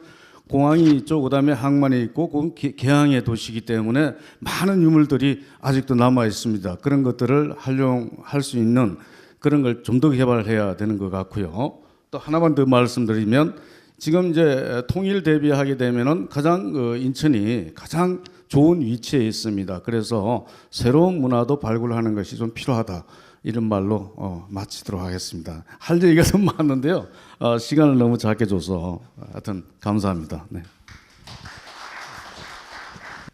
공항이 있죠. 그다음에 항만이 있고 그건 개항의 도시이기 때문에 많은 유물들이 아직도 남아 있습니다. 그런 것들을 활용할 수 있는 그런 걸 좀 더 개발해야 되는 것 같고요. 또 하나만 더 말씀드리면 지금 이제 통일 대비하게 되면은 가장 인천이 가장 좋은 위치에 있습니다. 그래서 새로운 문화도 발굴하는 것이 좀 필요하다. 이런 말로 마치도록 하겠습니다. 할 얘기가 좀 많은데요. 시간을 너무 작게 줘서 하여튼 감사합니다. 네.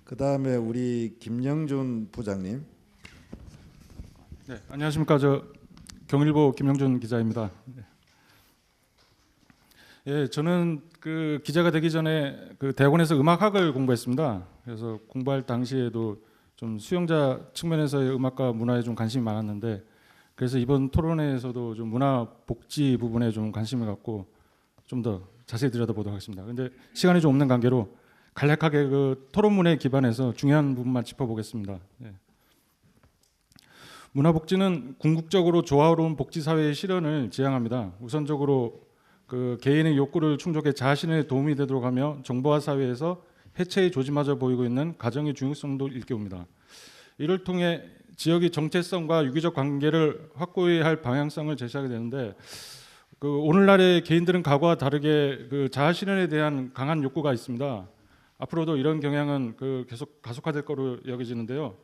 그다음에 우리 김영준 부장님. 네, 안녕하십니까. 저 경일보 김영준 기자입니다. 네. 예, 저는 그 기자가 되기 전에 그 대학원에서 음악학을 공부했습니다. 그래서 공부할 당시에도 좀 수영자 측면에서의 음악과 문화에 좀 관심이 많았는데, 그래서 이번 토론회에서도 좀 문화 복지 부분에 좀 관심을 갖고 좀 더 자세히 들여다보도록 하겠습니다. 근데 시간이 좀 없는 관계로 간략하게 그 토론문에 기반해서 중요한 부분만 짚어보겠습니다. 예. 문화복지는 궁극적으로 조화로운 복지사회의 실현을 지향합니다. 우선적으로 그 개인의 욕구를 충족해 자신의 도움이 되도록 하며 정보화 사회에서 해체의 조짐마저 보이고 있는 가정의 중요성도 일깨웁니다. 이를 통해 지역의 정체성과 유기적 관계를 확고히 할 방향성을 제시하게 되는데, 그 오늘날의 개인들은 과거와 다르게 그 자아 실현에 대한 강한 욕구가 있습니다. 앞으로도 이런 경향은 그 계속 가속화될 거로 여겨지는데요.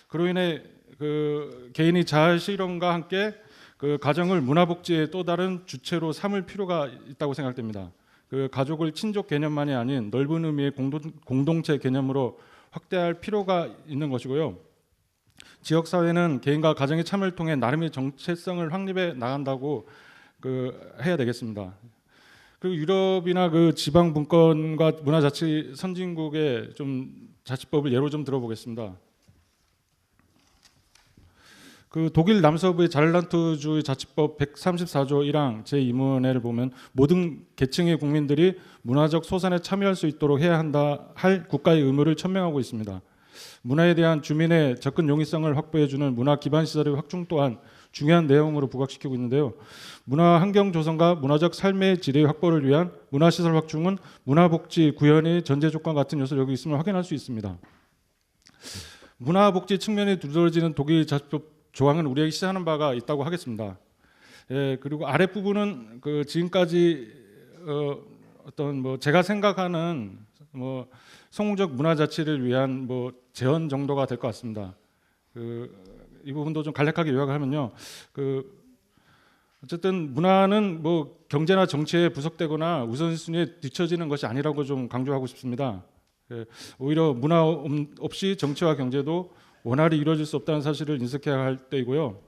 그로 인해 그 개인이 자아 실현과 함께 그 가정을 문화복지의 또 다른 주체로 삼을 필요가 있다고 생각됩니다. 그 가족을 친족 개념만이 아닌 넓은 의미의 공동체 개념으로 확대할 필요가 있는 것이고요. 지역 사회는 개인과 가정의 참여를 통해 나름의 정체성을 확립해 나간다고 그 해야 되겠습니다. 그리고 유럽이나 그 지방 분권과 문화자치 선진국의 좀 자치법을 예로 좀 들어보겠습니다. 그 독일 남서부의 잘란트주의 자치법 134조 1항 제2문해를 보면 모든 계층의 국민들이 문화적 소산에 참여할 수 있도록 해야 한다 할 국가의 의무를 천명하고 있습니다. 문화에 대한 주민의 접근 용이성을 확보해주는 문화 기반 시설의 확충 또한 중요한 내용으로 부각시키고 있는데요. 문화 환경 조성과 문화적 삶의 질의 확보를 위한 문화시설 확충은 문화복지 구현의 전제 조건 같은 요소를 여기 있음을 확인할 수 있습니다. 문화복지 측면에 두드러지는 독일 자치법 조항은 우리에게 시사하는 바가 있다고 하겠습니다. 예, 그리고 아랫부분은 그 지금까지 어떤 뭐 제가 생각하는 뭐 성공적 문화 자치를 위한 뭐 제언 정도가 될 것 같습니다. 이 부분도 좀 간략하게 요약을 하면요. 어쨌든 문화는 뭐 경제나 정치에 부속되거나 우선순위에 뒤처지는 것이 아니라고 좀 강조하고 싶습니다. 오히려 문화 없이 정치와 경제도 원활히 이루어질 수 없다는 사실을 인식해야 할 때이고요.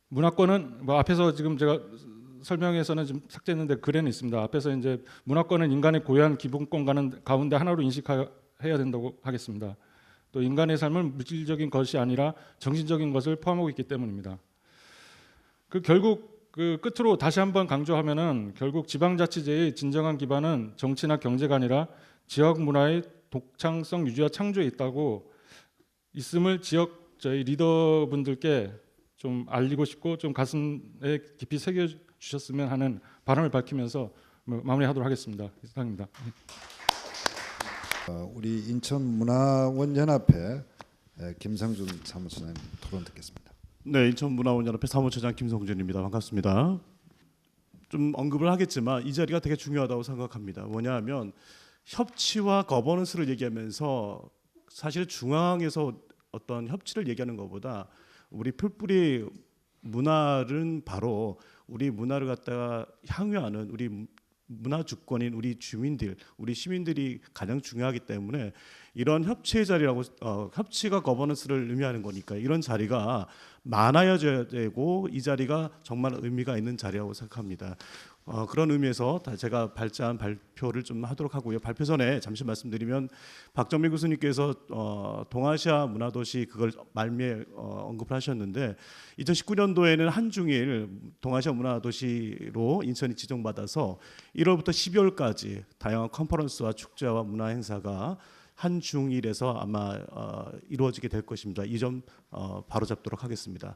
문화권은 뭐 앞에서 지금 제가 설명에서는 좀 삭제했는데 글에는 있습니다. 앞에서 이제 문화권은 인간의 고유한 기본권 가운데 하나로 인식해야 된다고 하겠습니다. 또 인간의 삶은 물질적인 것이 아니라 정신적인 것을 포함하고 있기 때문입니다. 결국 그 끝으로 다시 한번 강조하면은 결국 지방자치제의 진정한 기반은 정치나 경제가 아니라 지역 문화의 독창성 유지와 창조에 있다고 있음을 지역 저희 리더분들께 좀 알리고 싶고 좀 가슴에 깊이 새겨 주셨으면 하는 바람을 밝히면서 마무리하도록 하겠습니다. 이상입니다. 우리 인천문화원연합회 김성준 사무처장님 토론 듣겠습니다. 네, 인천문화원연합회 사무처장 김성준입니다. 반갑습니다. 좀 언급을 하겠지만 이 자리가 되게 중요하다고 생각합니다. 뭐냐하면 협치와 거버넌스를 얘기하면서 사실 중앙에서 어떤 협치를 얘기하는 것보다 우리 풀뿌리 문화는 바로 우리 문화를 갖다가 향유하는 우리 문화 주권인 우리 주민들, 우리 시민들이 가장 중요하기 때문에 이런 협치의 자리라고 협치가 거버넌스를 의미하는 거니까 이런 자리가 많아져야 되고 이 자리가 정말 의미가 있는 자리라고 생각합니다. 그런 의미에서 제가 발제한 발표를 좀 하도록 하고요. 발표 전에 잠시 말씀드리면 박정민 교수님께서 동아시아 문화도시 그걸 말미에 언급을 하셨는데 2019년도에는 한중일 동아시아 문화도시로 인천이 지정받아서 1월부터 12월까지 다양한 컨퍼런스와 축제와 문화 행사가 한중일에서 아마 이루어지게 될 것입니다. 이 점 바로잡도록 하겠습니다.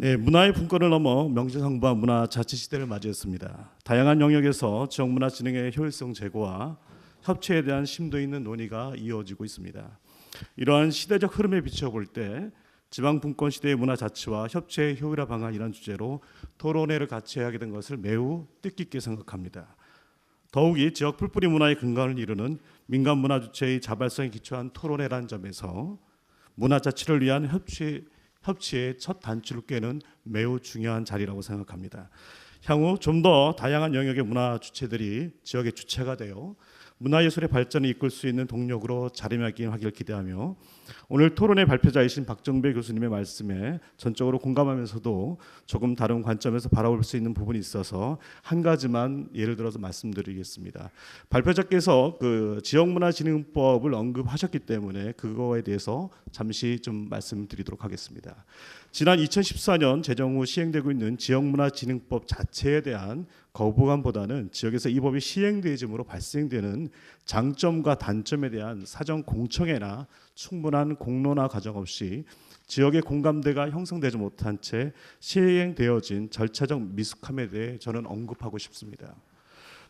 네, 문화의 분권을 넘어 명실상부한 문화 자치 시대를 맞이했습니다. 다양한 영역에서 지역 문화 진흥의 효율성 제고와 협치에 대한 심도 있는 논의가 이어지고 있습니다. 이러한 시대적 흐름에 비춰볼 때 지방 분권 시대의 문화 자치와 협치의 효율화 방안이라는 주제로 토론회를 같이 하게 된 것을 매우 뜻깊게 생각합니다. 더욱이 지역 풀뿌리 문화의 근간을 이루는 민간 문화 주체의 자발성에 기초한 토론회라는 점에서 문화 자치를 위한 협치의 첫 단추를 꿰는 매우 중요한 자리라고 생각합니다. 향후 좀 더 다양한 영역의 문화 주체들이 지역의 주체가 되어 문화예술의 발전을 이끌 수 있는 동력으로 자리매김하기를 기대하며 오늘 토론의 발표자이신 박정배 교수님의 말씀에 전적으로 공감하면서도 조금 다른 관점에서 바라볼 수 있는 부분이 있어서 한 가지만 예를 들어서 말씀드리겠습니다. 발표자께서 그 지역문화진흥법을 언급하셨기 때문에 그거에 대해서 잠시 좀 말씀드리도록 하겠습니다. 지난 2014년 제정 후 시행되고 있는 지역문화진흥법 자체에 대한 거부감보다는 지역에서 이 법이 시행되어짐으로 발생되는 장점과 단점에 대한 사전 공청회나 충분한 공론화 과정 없이 지역의 공감대가 형성되지 못한 채 시행되어진 절차적 미숙함에 대해 저는 언급하고 싶습니다.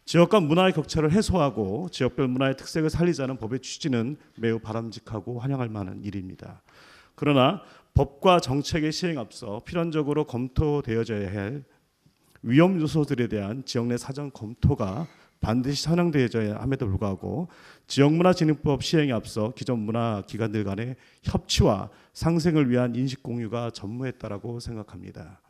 지역 간 문화의 격차를 해소하고 지역별 문화의 특색을 살리자는 법의 취지는 매우 바람직하고 환영할 만한 일입니다. 그러나 법과 정책의 시행 앞서 필연적으로 검토되어져야 할 위험 요소들에 대한 지역 내 사전 검토가 반드시 선행되어져야 함에도 불구하고 지역문화진흥법 시행에 앞서 기존 문화기관들 간의 협치와 상생을 위한 인식 공유가 전무했다라고 생각합니다.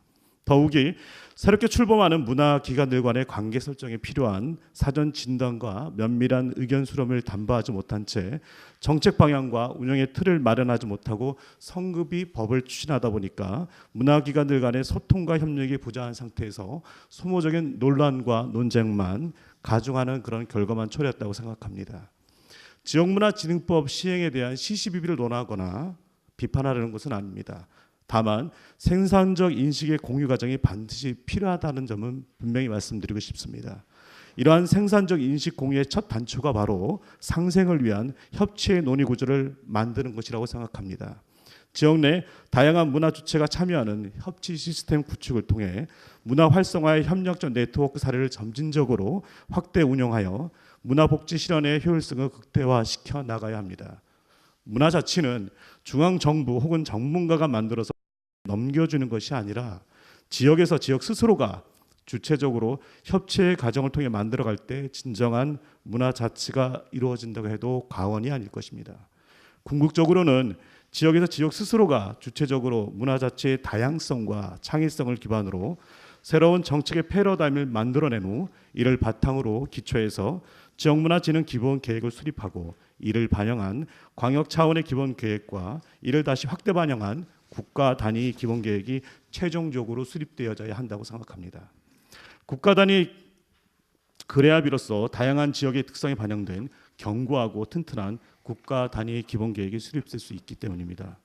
더욱이 새롭게 출범하는 문화기관들 간의 관계 설정에 필요한 사전 진단과 면밀한 의견 수렴을 담보하지 못한 채 정책 방향과 운영의 틀을 마련하지 못하고 성급히 법을 추진하다 보니까 문화기관들 간의 소통과 협력이 부재한 상태에서 소모적인 논란과 논쟁만 가중하는 그런 결과만 초래했다고 생각합니다. 지역문화진흥법 시행에 대한 시시비비를 논하거나 비판하려는 것은 아닙니다. 다만 생산적 인식의 공유 과정이 반드시 필요하다는 점은 분명히 말씀드리고 싶습니다. 이러한 생산적 인식 공유의 첫 단초가 바로 상생을 위한 협치의 논의 구조를 만드는 것이라고 생각합니다. 지역 내 다양한 문화 주체가 참여하는 협치 시스템 구축을 통해 문화 활성화의 협력적 네트워크 사례를 점진적으로 확대 운영하여 문화 복지 실현의 효율성을 극대화시켜 나가야 합니다. 문화 자치는 중앙 정부 혹은 전문가가 만들어서 넘겨주는 것이 아니라 지역에서 지역 스스로가 주체적으로 협치의 과정을 통해 만들어갈 때 진정한 문화 자치가 이루어진다고 해도 과언이 아닐 것입니다. 궁극적으로는 지역에서 지역 스스로가 주체적으로 문화 자체의 다양성과 창의성을 기반으로 새로운 정책의 패러다임을 만들어낸 후 이를 바탕으로 기초해서 지역문화진흥 기본 계획을 수립하고 이를 반영한 광역 차원의 기본 계획과 이를 다시 확대 반영한 국가 단위 기본 계획이 최종적으로 수립되어져야 한다고 생각합니다. 국가 단위 그래야 비로소 다양한 지역의 특성이 반영된 견고하고 튼튼한 국가 단위 기본 계획이 수립될 수 있기 때문입니다.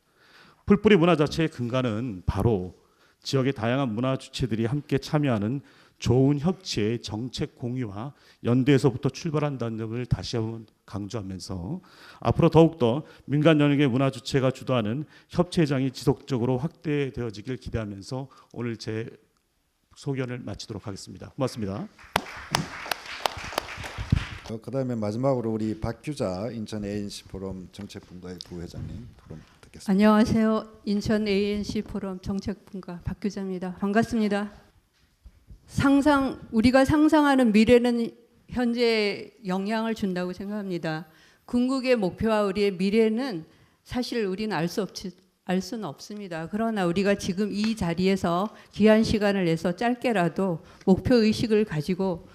풀뿌리 문화 자체의 근간은 바로 지역의 다양한 문화 주체들이 함께 참여하는 좋은 협치의 정책 공유와 연대에서부터 출발한다는 점을 다시 한번 강조하면서 앞으로 더욱더 민간 영역의 문화 주체가 주도하는 협치회장이 지속적으로 확대되어지길 기대하면서 오늘 제 소견을 마치도록 하겠습니다. 고맙습니다. 그다음에 마지막으로 우리 박규자 인천 ANC 포럼 정책분과의 부회장님 토론 듣겠습니다. 안녕하세요. 인천 ANC 포럼 정책분과 박규자입니다. 반갑습니다. 우리가 상상하는 미래는 현재 영향을 준다고 생각합니다. 궁극의 목표와 우리의 미래는 사실 우리는 알 수는 없습니다. 그러나 우리가 지금 이 자리에서 귀한 시간을 내서 짧게라도 목표 의식을 가지고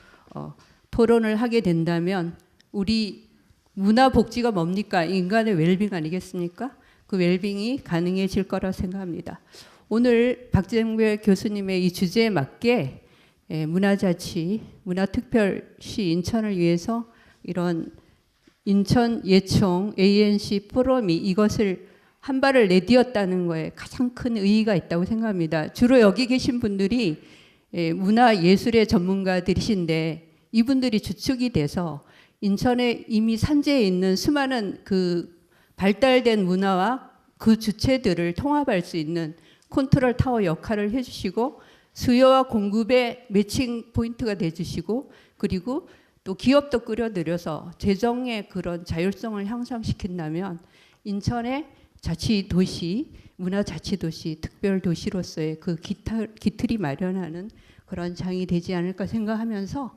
토론을 하게 된다면 우리 문화 복지가 뭡니까? 인간의 웰빙 아니겠습니까? 그 웰빙이 가능해질 거라 생각합니다. 오늘 박정배 교수님의 이 주제에 맞게 문화자치, 문화특별시 인천을 위해서 이런 인천 예총 ANC 포럼이 이것을 한 발을 내디뎠다는 거에 가장 큰 의의가 있다고 생각합니다. 주로 여기 계신 분들이 문화예술의 전문가들이신데 이분들이 주축이 돼서 인천에 이미 산재해 있는 수많은 그 발달된 문화와 그 주체들을 통합할 수 있는 컨트롤 타워 역할을 해주시고 수요와 공급의 매칭 포인트가 돼주시고 그리고 또 기업도 끌어들여서 재정의 그런 자율성을 향상시킨다면 인천의 자치도시, 문화자치도시, 특별도시로서의 그 기틀이 마련하는 그런 장이 되지 않을까 생각하면서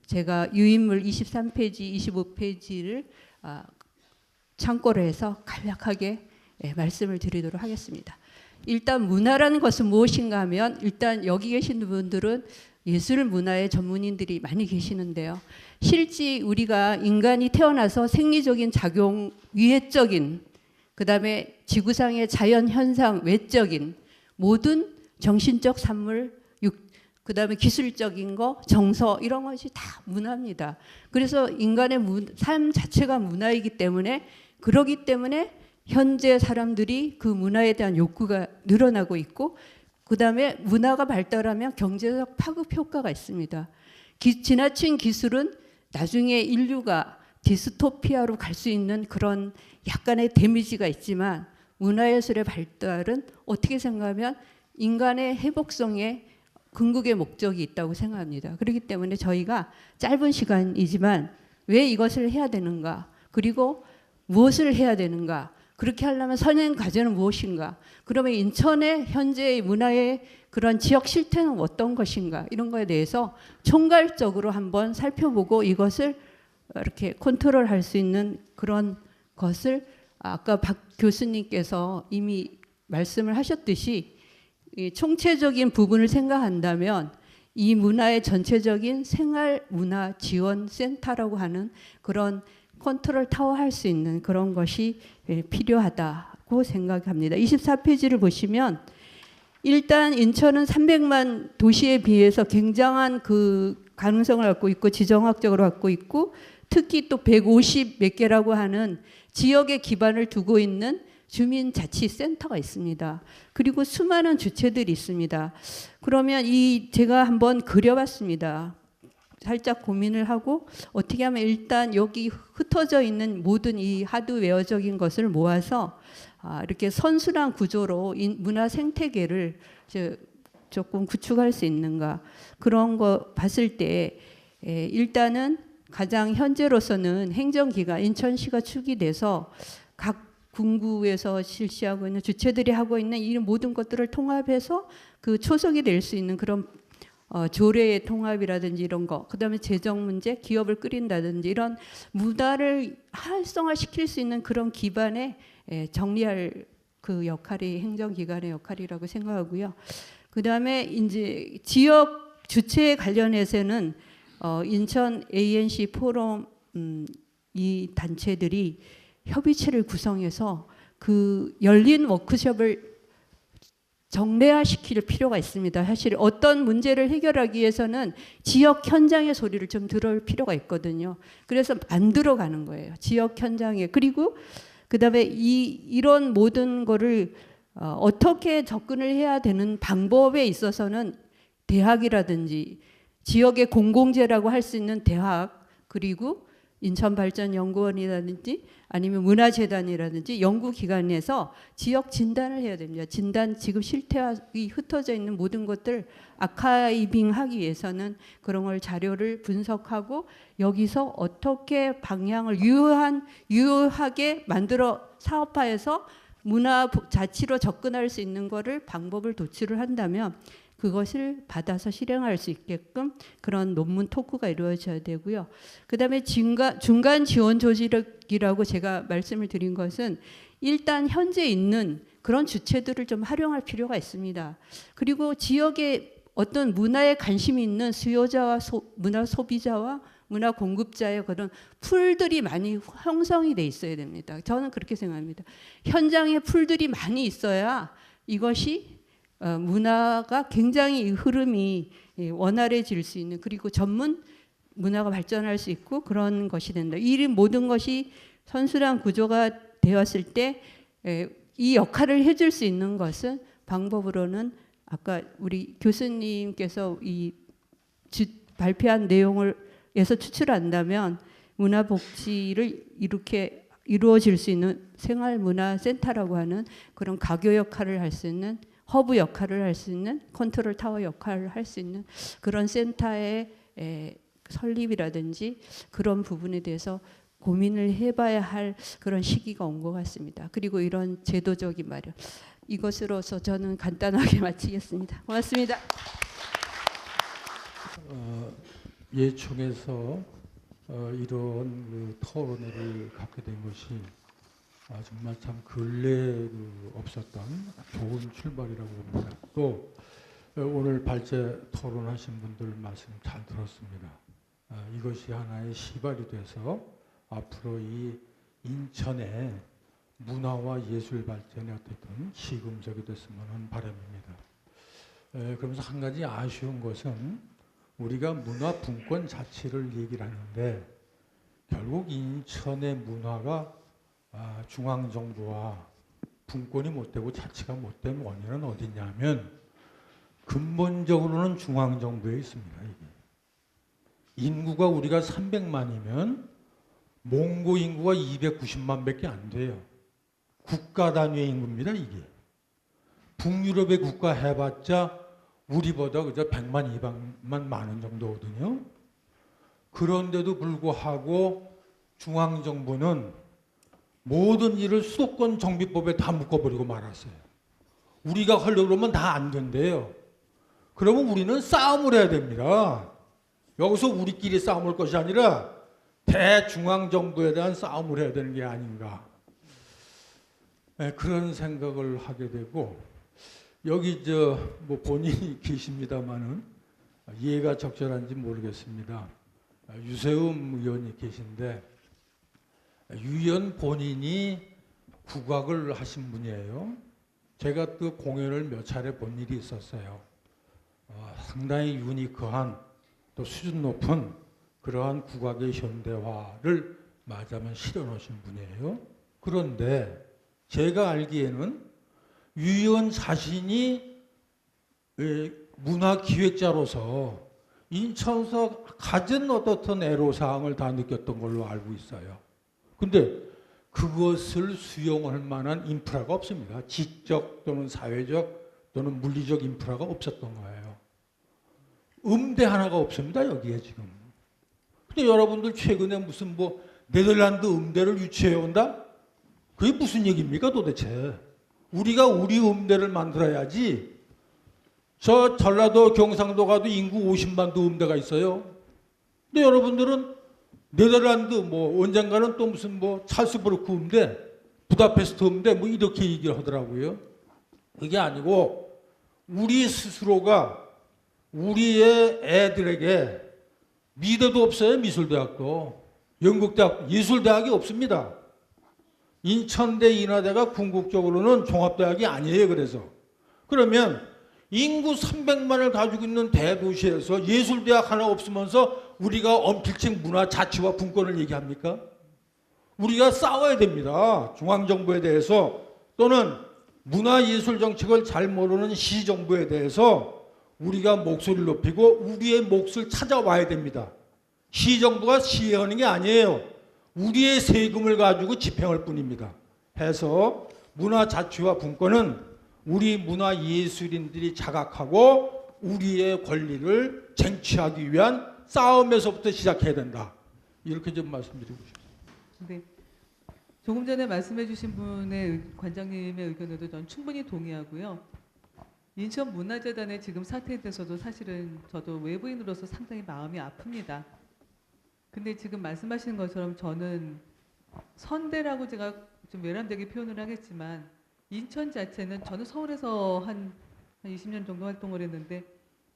제가 유인물 23페이지, 25페이지를 참고를 해서 간략하게 말씀을 드리도록 하겠습니다. 일단 문화라는 것은 무엇인가 하면 일단 여기 계신 분들은 예술 문화의 전문인들이 많이 계시는데요. 실제 우리가 인간이 태어나서 생리적인 작용, 위해적인 그다음에 지구상의 자연 현상, 외적인 모든 정신적 산물, 그다음에 기술적인 거, 정서 이런 것이 다 문화입니다. 그래서 인간의 삶 자체가 문화이기 때문에 그러기 때문에 현재 사람들이 그 문화에 대한 욕구가 늘어나고 있고 그다음에 문화가 발달하면 경제적 파급 효과가 있습니다. 지나친 기술은 나중에 인류가 디스토피아로 갈 수 있는 그런 약간의 데미지가 있지만 문화예술의 발달은 어떻게 생각하면 인간의 회복성에 궁극의 목적이 있다고 생각합니다. 그렇기 때문에 저희가 짧은 시간이지만 왜 이것을 해야 되는가 그리고 무엇을 해야 되는가 그렇게 하려면 선행 과제는 무엇인가 그러면 인천의 현재의 문화의 그런 지역 실태는 어떤 것인가 이런 거에 대해서 총괄적으로 한번 살펴보고 이것을 이렇게 컨트롤할 수 있는 그런 것을 아까 박 교수님께서 이미 말씀을 하셨듯이 이 총체적인 부분을 생각한다면 이 문화의 전체적인 생활문화지원센터라고 하는 그런 컨트롤 타워 할 수 있는 그런 것이 필요하다고 생각합니다. 24페이지를 보시면 일단 인천은 300만 도시에 비해서 굉장한 그 가능성을 갖고 있고 지정학적으로 갖고 있고 특히 또 150 몇 개라고 하는 지역에 기반을 두고 있는 주민자치센터가 있습니다. 그리고 수많은 주체들이 있습니다. 그러면 제가 한번 그려봤습니다. 살짝 고민을 하고 어떻게 하면 일단 여기 흩어져 있는 모든 이 하드웨어적인 것을 모아서 이렇게 선순환 구조로 문화 생태계를 조금 구축할 수 있는가 그런 거 봤을 때 일단은 가장 현재로서는 행정기관 인천시가 축이 돼서 각 군구에서 실시하고 있는 주체들이 하고 있는 이 모든 것들을 통합해서 그 초석이 될 수 있는 그런 조례의 통합이라든지 이런 거, 그다음에 재정 문제, 기업을 끌인다든지 이런 문화를 활성화시킬 수 있는 그런 기반에 정리할 그 역할이 행정기관의 역할이라고 생각하고요. 그다음에 이제 지역 주체에 관련해서는 인천 ANC 포럼 이 단체들이 협의체를 구성해서 그 열린 워크숍을 정례화시킬 필요가 있습니다. 사실 어떤 문제를 해결하기 위해서는 지역 현장의 소리를 좀 들을 필요가 있거든요. 그래서 만들어 가는 거예요. 지역 현장에. 그리고 그다음에 이런 모든 거를 어떻게 접근을 해야 되는 방법에 있어서는 대학이라든지 지역의 공공재라고 할 수 있는 대학 그리고 인천발전연구원이라든지 아니면 문화재단이라든지 연구기관에서 지역 진단을 해야 됩니다. 진단 지금 실태와 흩어져 있는 모든 것들 아카이빙하기 위해서는 그런 걸 자료를 분석하고 여기서 어떻게 방향을 유효하게 만들어 사업화해서 문화 자치로 접근할 수 있는 거를 방법을 도출을 한다면 그것을 받아서 실행할 수 있게끔 그런 논문 토크가 이루어져야 되고요. 그다음에 중간 지원 조직이라고 제가 말씀을 드린 것은 일단 현재 있는 그런 주체들을 좀 활용할 필요가 있습니다. 그리고 지역에 어떤 문화에 관심이 있는 수요자와 문화 소비자와 문화 공급자의 그런 풀들이 많이 형성이 돼 있어야 됩니다. 저는 그렇게 생각합니다. 현장에 풀들이 많이 있어야 이것이 문화가 굉장히 흐름이 원활해질 수 있는 그리고 전문 문화가 발전할 수 있고 그런 것이 된다. 이 모든 것이 선순환 구조가 되었을 때 이 역할을 해줄 수 있는 것은 방법으로는 아까 우리 교수님께서 발표한 내용을에서 추출한다면 문화복지를 이렇게 이루어질 수 있는 생활문화센터라고 하는 그런 가교 역할을 할 수 있는 허브 역할을 할 수 있는, 컨트롤 타워 역할을 할 수 있는 그런 센터의 설립이라든지 그런 부분에 대해서 고민을 해봐야 할 그런 시기가 온 것 같습니다. 그리고 이런 제도적인 마련, 이것으로서 저는 간단하게 마치겠습니다. 고맙습니다. 예총에서 이런 그 토론회를 갖게 된 것이 정말 참 근래 없었던 좋은 출발이라고 봅니다. 또 오늘 발제 토론하신 분들 말씀 잘 들었습니다. 이것이 하나의 시발이 돼서 앞으로 이 인천의 문화와 예술 발전에 어쨌든 시금석이 됐으면 하는 바람입니다. 그러면서 한 가지 아쉬운 것은 우리가 문화분권 자치를 얘기를 하는데 결국 인천의 문화가 중앙정부와 분권이 못되고 자치가 못된 원인은 어디냐면 근본적으로는 중앙정부에 있습니다. 이게. 인구가 우리가 300만이면 몽고 인구가 290만 밖에 안 돼요. 국가 단위의 인구입니다. 이게. 북유럽의 국가 해봤자 우리보다 그저 100만, 200만 많은 정도거든요. 그런데도 불구하고 중앙정부는 모든 일을 수도권 정비법에 다 묶어버리고 말았어요. 우리가 하려고 그러면 다 안 된대요. 그러면 우리는 싸움을 해야 됩니다. 여기서 우리끼리 싸움할 것이 아니라 대중앙정부에 대한 싸움을 해야 되는 게 아닌가. 그런 생각을 하게 되고 여기 뭐 본인이 계십니다마는 이해가 적절한지 모르겠습니다. 유세움 의원이 계신데 유 의원 본인이 국악을 하신 분이에요. 제가 또 공연을 몇 차례 본 일이 있었어요. 상당히 유니크한 또 수준 높은 그러한 국악의 현대화를 말하자면 실현하신 분이에요. 그런데 제가 알기에는 유 의원 자신이 문화기획자로서 인천에서 가진 어떻든 애로사항을 다 느꼈던 걸로 알고 있어요. 근데 그것을 수용할 만한 인프라가 없습니다. 지적 또는 사회적 또는 물리적 인프라가 없었던 거예요. 음대 하나가 없습니다. 여기에 지금. 근데 여러분들 최근에 무슨 뭐 네덜란드 음대를 유치해 온다? 그게 무슨 얘기입니까 도대체? 우리가 우리 음대를 만들어야지. 저 전라도 경상도 가도 인구 50만도 음대가 있어요. 근데 여러분들은 네덜란드 뭐 언젠가는 또 무슨 뭐 찰스부르크 음대, 부다페스트 음대 뭐 이렇게 얘기를 하더라고요. 그게 아니고 우리 스스로가 우리의 애들에게 미대도 없어요. 미술대학도. 영국대학 예술대학이 없습니다. 인천대 인하대가 궁극적으로는 종합대학이 아니에요. 그래서 그러면 인구 300만을 가지고 있는 대도시에서 예술대학 하나 없으면서 우리가 언필칭 문화 자치와 분권을 얘기합니까? 우리가 싸워야 됩니다. 중앙정부에 대해서 또는 문화예술 정책을 잘 모르는 시정부에 대해서 우리가 목소리를 높이고 우리의 몫을 찾아와야 됩니다. 시정부가 시행하는 게 아니에요. 우리의 세금을 가지고 집행할 뿐입니다. 해서 문화 자치와 분권은 우리 문화예술인들이 자각하고 우리의 권리를 쟁취하기 위한 싸움에서부터 시작해야 된다. 이렇게 좀 말씀드리고 싶습니다. 네. 조금 전에 말씀해 주신 분의 관장님의 의견에도 전 충분히 동의하고요. 인천문화재단의 지금 사태에 대해서도 사실은 저도 외부인으로서 상당히 마음이 아픕니다. 근데 지금 말씀하시는 것처럼 저는 선대라고 제가 좀 외람되게 표현을 하겠지만 인천 자체는 저는 서울에서 한 20년 정도 활동을 했는데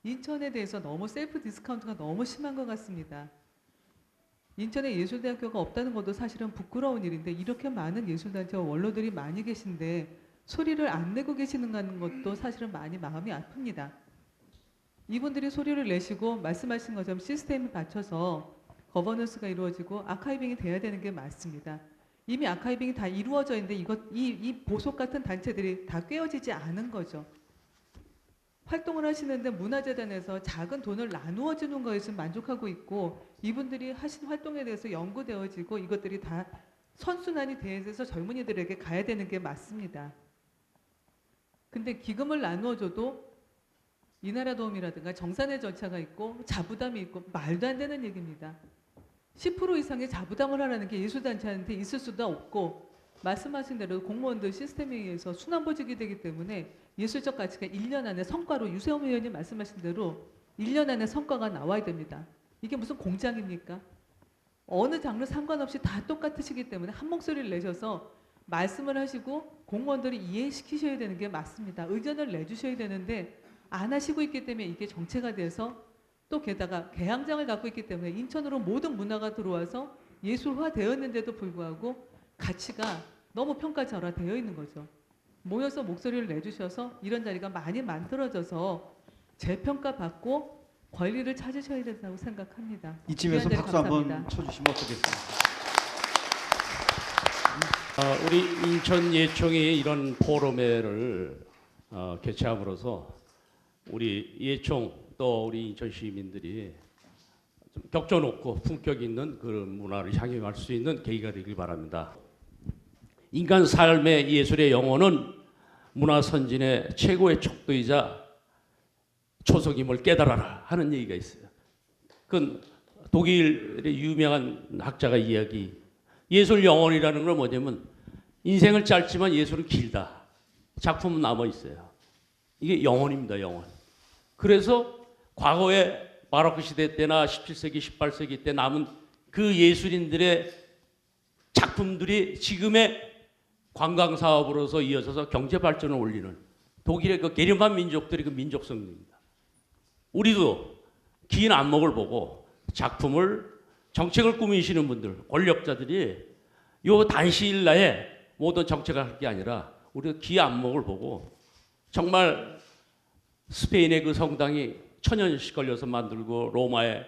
인천에 대해서 너무 셀프 디스카운트가 너무 심한 것 같습니다. 인천에 예술대학교가 없다는 것도 사실은 부끄러운 일인데 이렇게 많은 예술단체와 원로들이 많이 계신데 소리를 안 내고 계시는 것도 사실은 많이 마음이 아픕니다. 이분들이 소리를 내시고 말씀하신 것처럼 시스템에 받쳐서 거버넌스가 이루어지고 아카이빙이 돼야 되는 게 맞습니다. 이미 아카이빙이 다 이루어져 있는데 이 보석 같은 단체들이 다 꿰어지지 않은 거죠. 활동을 하시는데 문화재단에서 작은 돈을 나누어 주는 것에 만족하고 있고 이분들이 하신 활동에 대해서 연구되어지고 이것들이 다 선순환이 돼서 젊은이들에게 가야 되는 게 맞습니다. 근데 기금을 나누어줘도 이나라 도움이라든가 정산의 절차가 있고 자부담이 있고 말도 안 되는 얘기입니다. 10% 이상의 자부담을 하라는 게 예술단체한테 있을 수도 없고, 말씀하신 대로 공무원들 시스템에 의해서 순환보직이 되기 때문에 예술적 가치가 1년 안에 성과로, 유세엄 의원님 말씀하신 대로 1년 안에 성과가 나와야 됩니다. 이게 무슨 공장입니까? 어느 장르 상관없이 다 똑같으시기 때문에 한 목소리를 내셔서 말씀을 하시고 공무원들을 이해시키셔야 되는 게 맞습니다. 의견을 내주셔야 되는데 안 하시고 있기 때문에 이게 정체가 돼서, 또 게다가 개항장을 갖고 있기 때문에 인천으로 모든 문화가 들어와서 예술화 되었는데도 불구하고 가치가 너무 평가절하되어 있는 거죠. 모여서 목소리를 내주셔서 이런 자리가 많이 만들어져서 재평가받고 권리를 찾으셔야 된다고 생각합니다. 이쯤에서 귀한 자리 박수 한번 감사합니다. 쳐주시면 어떻겠습니까? 우리 인천예총이 이런 포럼회를 개최함으로써 우리 예총 또 우리 인천 시민들이 좀 격조 높고 품격 있는 그런 문화를 향해 갈 수 있는 계기가 되길 바랍니다. 인간 삶의 예술의 영혼은 문화 선진의 최고의 척도이자 초석임을 깨달아라 하는 얘기가 있어요. 그건 독일의 유명한 학자가 이야기. 예술 영혼이라는 건 뭐냐면 인생을 짧지만 예술은 길다. 작품은 남아 있어요. 이게 영혼입니다, 영혼. 그래서 과거에 바로크 시대 때나 17세기, 18세기 때 남은 그 예술인들의 작품들이 지금의 관광 사업으로서 이어져서 경제 발전을 올리는 독일의 그 게르만 민족들의 그 민족성입니다. 우리도 긴 안목을 보고 작품을, 정책을 꾸미시는 분들, 권력자들이 요 단시일 내에 모든 정책을 할 게 아니라 우리가 긴 안목을 보고 정말 스페인의 그 성당이 1000년씩 걸려서 만들고 로마의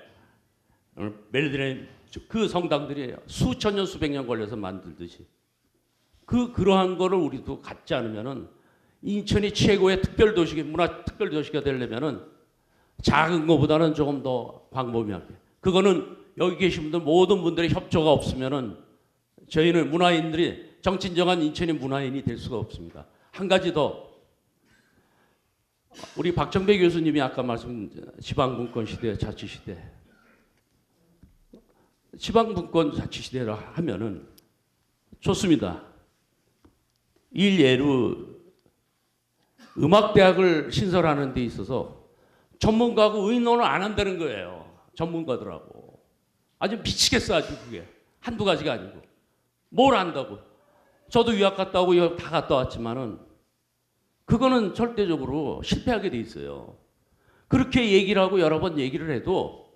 멜드렌 그 성당들이 수천 년 수백 년 걸려서 만들듯이 그러한 거를 우리도 갖지 않으면은 인천이 최고의 특별도시, 문화 특별도시가 되려면은 작은 것보다는 조금 더 광범위하게. 그거는 여기 계신 분들 모든 분들의 협조가 없으면은 저희는 문화인들이 정진정한 인천의 문화인이 될 수가 없습니다. 한 가지 더. 우리 박정배 교수님이 아까 말씀 지방분권 시대, 자치시대. 지방분권 자치시대라 하면은 좋습니다. 일예로 음악대학을 신설하는 데 있어서 전문가하고 의논을 안 한다는 거예요. 전문가들하고. 아주 미치겠어, 아주 그게. 한두 가지가 아니고. 뭘 안다고. 저도 유학 갔다 오고 유학 다 갔다 왔지만은 그거는 절대적으로 실패하게 돼 있어요. 그렇게 얘기를 하고 여러 번 얘기를 해도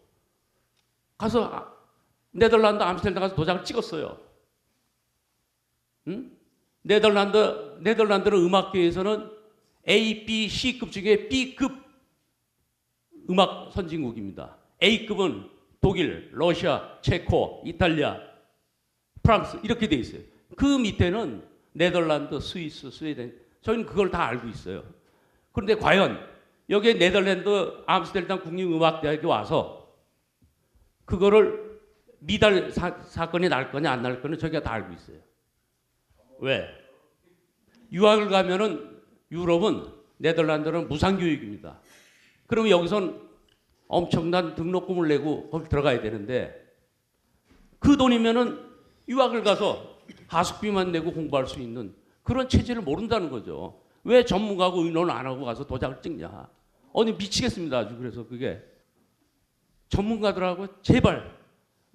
가서 네덜란드 암스테르담 가서 도장을 찍었어요. 응? 네덜란드는 음악계에서는 A, B, C급 중에 B급 음악 선진국입니다. A급은 독일, 러시아, 체코, 이탈리아, 프랑스 이렇게 돼 있어요. 그 밑에는 네덜란드, 스위스, 스웨덴. 저희는 그걸 다 알고 있어요. 그런데 과연 여기에 네덜란드 암스테르담 국립음악대학에 와서 그거를 미달 사건이 날 거냐 안 날 거냐 저희가 다 알고 있어요. 왜? 유학을 가면은 유럽은 네덜란드는 무상교육입니다. 그러면 여기선 엄청난 등록금을 내고 거기 들어가야 되는데 그 돈이면은 유학을 가서 하숙비만 내고 공부할 수 있는 그런 체제를 모른다는 거죠. 왜 전문가하고 의논 안 하고 가서 도장을 찍냐. 아니 미치겠습니다. 아주 그래서 그게 전문가들하고 제발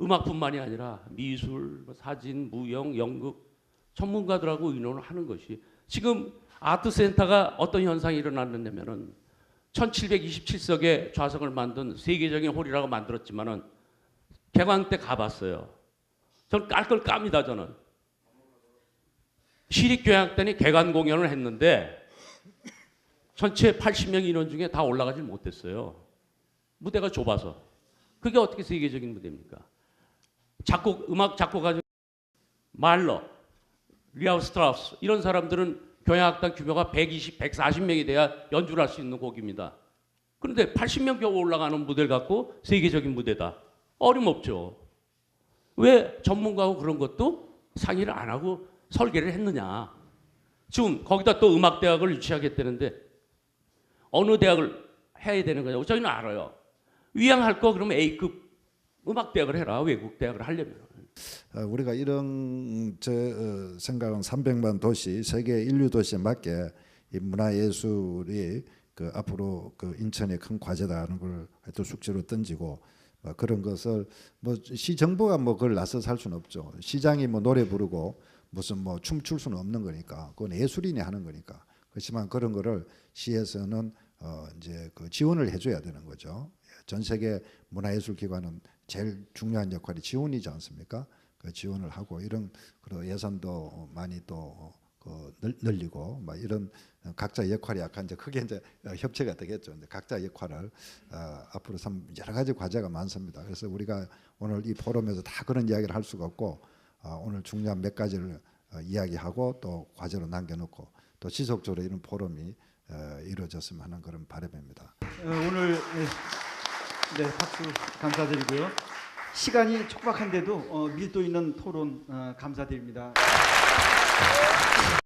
음악뿐만이 아니라 미술, 사진, 무용, 연극 전문가들하고 의논을 하는 것이 지금 아트센터가 어떤 현상이 일어났느냐면은 1727석의 좌석을 만든 세계적인 홀이라고 만들었지만은 개관 때 가봤어요. 저는 깔 걸 깝니다. 저는 시립교향단이 개관 공연을 했는데 전체 80명 인원 중에 다 올라가질 못했어요. 무대가 좁아서. 그게 어떻게 세계적인 무대입니까? 음악 작곡가 중 말러, 리하우 스트라우스 이런 사람들은 교향악단 규모가 120, 140명이 돼야 연주를 할 수 있는 곡입니다. 그런데 80명 겨우 올라가는 무대를 갖고 세계적인 무대다. 어림없죠. 왜 전문가하고 그런 것도 상의를 안 하고 설계를 했느냐. 지금 거기다 또 음악대학을 유치하겠다는데 어느 대학을 해야 되는 거냐고 저희는 알아요. 위양할 거 그러면 A급 음악대학을 해라. 외국 대학을 하려면. 우리가 이런 생각은 300만 도시, 세계 인류 도시에 맞게 이 문화예술이 그 앞으로 그 인천의 큰 과제다는 걸 또 숙제로 던지고 그런 것을 뭐 시정부가 뭐 그걸 나서서 할 수는 없죠. 시장이 뭐 노래 부르고 무슨 뭐 춤출 수는 없는 거니까 그건 예술인이 하는 거니까. 그렇지만 그런 거를 시에서는 이제 그 지원을 해줘야 되는 거죠. 전 세계 문화예술기관은 제일 중요한 역할이 지원이지 않습니까? 그 지원을 하고 이런 그런 예산도 많이 또 늘리고 막 이런 각자 역할이 약간 이제 크게 이제 협체가 되겠죠. 이제 각자 역할을 앞으로 참 여러 가지 과제가 많습니다. 그래서 우리가 오늘 이 포럼에서 다 그런 이야기를 할 수가 없고 오늘 중요한 몇 가지를 이야기하고 또 과제로 남겨놓고 또 지속적으로 이런 포럼이 이루어졌으면 하는 그런 바람입니다. 오늘 네, 박수 감사드리고요. 시간이 촉박한데도 밀도 있는 토론 감사드립니다.